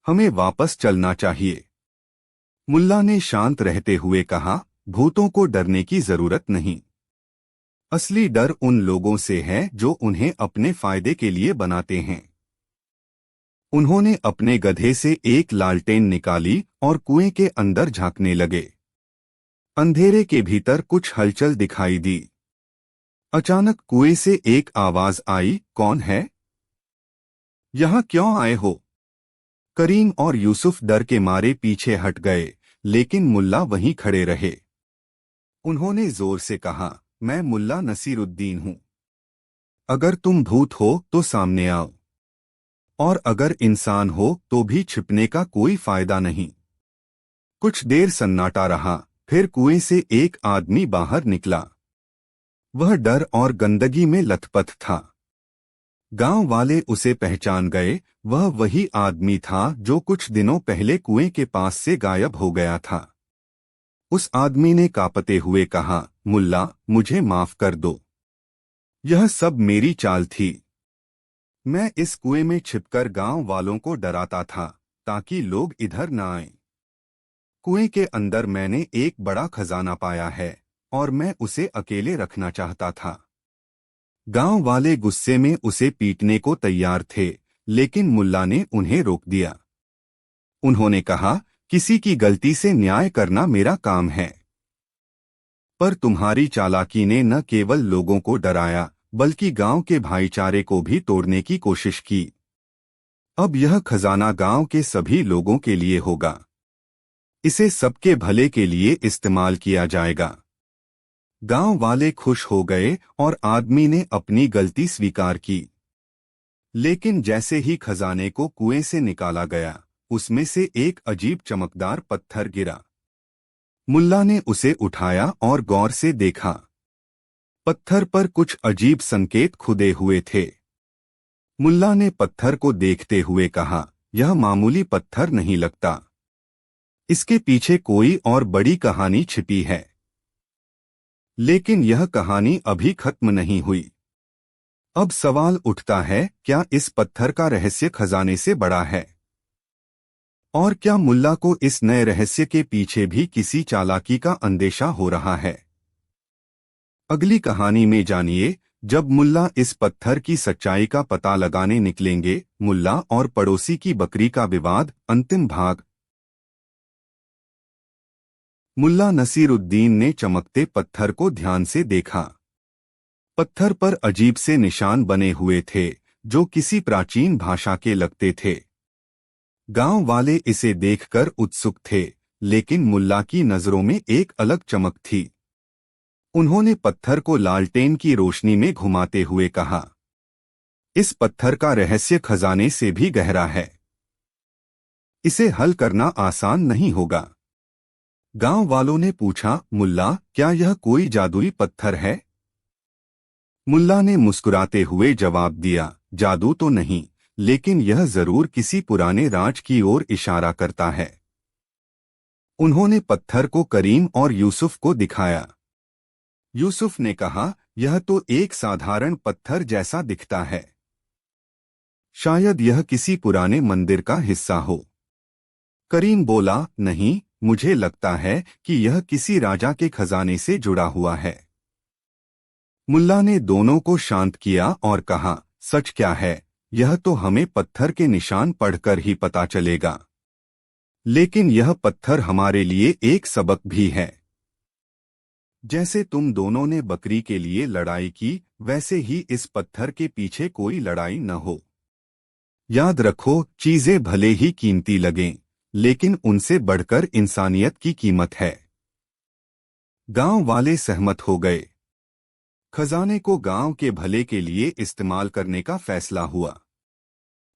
हमें वापस चलना चाहिए। मुल्ला ने शांत रहते हुए कहा, भूतों को डरने की जरूरत नहीं। असली डर उन लोगों से है जो उन्हें अपने फायदे के लिए बनाते हैं। उन्होंने अपने गधे से एक लालटेन निकाली और कुएं के अंदर झांकने लगे। अंधेरे के भीतर कुछ हलचल दिखाई दी। अचानक कुएं से एक आवाज आई, कौन है? यहां क्यों आए हो? करीम और यूसुफ डर के मारे पीछे हट गए, लेकिन मुल्ला वहीं खड़े रहे। उन्होंने जोर से कहा, मैं मुल्ला नसीरुद्दीन हूं। अगर तुम भूत हो तो सामने आओ, और अगर इंसान हो तो भी छिपने का कोई फायदा नहीं। कुछ देर सन्नाटा रहा, फिर कुएं से एक आदमी बाहर निकला। वह डर और गंदगी में लथपथ था। गांव वाले उसे पहचान गए। वह वही आदमी था जो कुछ दिनों पहले कुएं के पास से गायब हो गया था। उस आदमी ने कांपते हुए कहा, मुल्ला, मुझे माफ कर दो। यह सब मेरी चाल थी। मैं इस कुएं में छिपकर गांव वालों को डराता था ताकि लोग इधर न आएं। कुएं के अंदर मैंने एक बड़ा खजाना पाया है और मैं उसे अकेले रखना चाहता था। गांव वाले गुस्से में उसे पीटने को तैयार थे, लेकिन मुल्ला ने उन्हें रोक दिया। उन्होंने कहा, किसी की गलती से न्याय करना मेरा काम है। पर तुम्हारी चालाकी ने न केवल लोगों को डराया, बल्कि गांव के भाईचारे को भी तोड़ने की कोशिश की। अब यह खजाना गांव के सभी लोगों के लिए होगा। इसे सबके भले के लिए इस्तेमाल किया जाएगा। गांव वाले खुश हो गए और आदमी ने अपनी गलती स्वीकार की। लेकिन जैसे ही खजाने को कुएं से निकाला गया, उसमें से एक अजीब चमकदार पत्थर गिरा। मुल्ला ने उसे उठाया और गौर से देखा। पत्थर पर कुछ अजीब संकेत खुदे हुए थे। मुल्ला ने पत्थर को देखते हुए कहा, यह मामूली पत्थर नहीं लगता। इसके पीछे कोई और बड़ी कहानी छिपी है। लेकिन यह कहानी अभी खत्म नहीं हुई। अब सवाल उठता है, क्या इस पत्थर का रहस्य खजाने से बड़ा है? और क्या मुल्ला को इस नए रहस्य के पीछे भी किसी चालाकी का अंदेशा हो रहा है? अगली कहानी में जानिए, जब मुल्ला इस पत्थर की सच्चाई का पता लगाने निकलेंगे। मुल्ला और पड़ोसी की बकरी का विवाद, अंतिम भाग। मुल्ला नसीरुद्दीन ने चमकते पत्थर को ध्यान से देखा। पत्थर पर अजीब से निशान बने हुए थे, जो किसी प्राचीन भाषा के लगते थे। गांव वाले इसे देखकर उत्सुक थे, लेकिन मुल्ला की नजरों में एक अलग चमक थी। उन्होंने पत्थर को लालटेन की रोशनी में घुमाते हुए कहा, इस पत्थर का रहस्य खजाने से भी गहरा है। इसे हल करना आसान नहीं होगा। गांव वालों ने पूछा, मुल्ला, क्या यह कोई जादुई पत्थर है? मुल्ला ने मुस्कुराते हुए जवाब दिया, जादू तो नहीं, लेकिन यह जरूर किसी पुराने राज की ओर इशारा करता है। उन्होंने पत्थर को करीम और यूसुफ को दिखाया। यूसुफ ने कहा, यह तो एक साधारण पत्थर जैसा दिखता है। शायद यह किसी पुराने मंदिर का हिस्सा हो। करीम बोला, नहीं, मुझे लगता है कि यह किसी राजा के खजाने से जुड़ा हुआ है। मुल्ला ने दोनों को शांत किया और कहा, सच क्या है, यह तो हमें पत्थर के निशान पढ़कर ही पता चलेगा। लेकिन यह पत्थर हमारे लिए एक सबक भी है। जैसे तुम दोनों ने बकरी के लिए लड़ाई की, वैसे ही इस पत्थर के पीछे कोई लड़ाई न हो। याद रखो, चीजें भले ही कीमती लगें, लेकिन उनसे बढ़कर इंसानियत की कीमत है। गांव वाले सहमत हो गए। खजाने को गांव के भले के लिए इस्तेमाल करने का फैसला हुआ।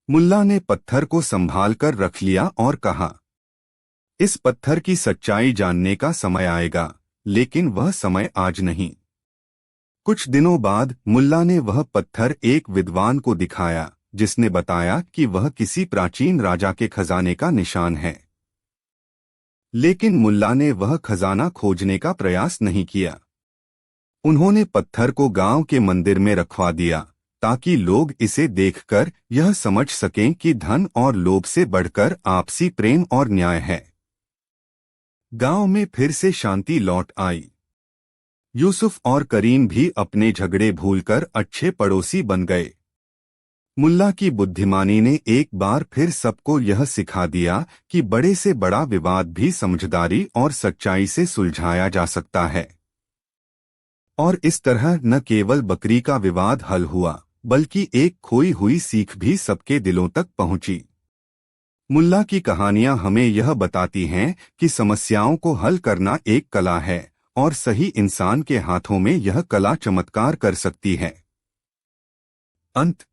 मुल्ला ने पत्थर को संभाल कर रख लिया और कहा, इस पत्थर की सच्चाई जानने का समय आएगा, लेकिन वह समय आज नहीं। कुछ दिनों बाद मुल्ला ने वह पत्थर एक विद्वान को दिखाया, जिसने बताया कि वह किसी प्राचीन राजा के खजाने का निशान है। लेकिन मुल्ला ने वह खजाना खोजने का प्रयास नहीं किया। उन्होंने पत्थर को गांव के मंदिर में रखवा दिया, ताकि लोग इसे देखकर यह समझ सकें कि धन और लोभ से बढ़कर आपसी प्रेम और न्याय है। गांव में फिर से शांति लौट आई। यूसुफ और करीम भी अपने झगड़े भूलकर अच्छे पड़ोसी बन गए। मुल्ला की बुद्धिमानी ने एक बार फिर सबको यह सिखा दिया कि बड़े से बड़ा विवाद भी समझदारी और सच्चाई से सुलझाया जा सकता है। और इस तरह न केवल बकरी का विवाद हल हुआ, बल्कि एक खोई हुई सीख भी सबके दिलों तक पहुंची। मुल्ला की कहानियां हमें यह बताती हैं कि समस्याओं को हल करना एक कला है, और सही इंसान के हाथों में यह कला चमत्कार कर सकती है। अंत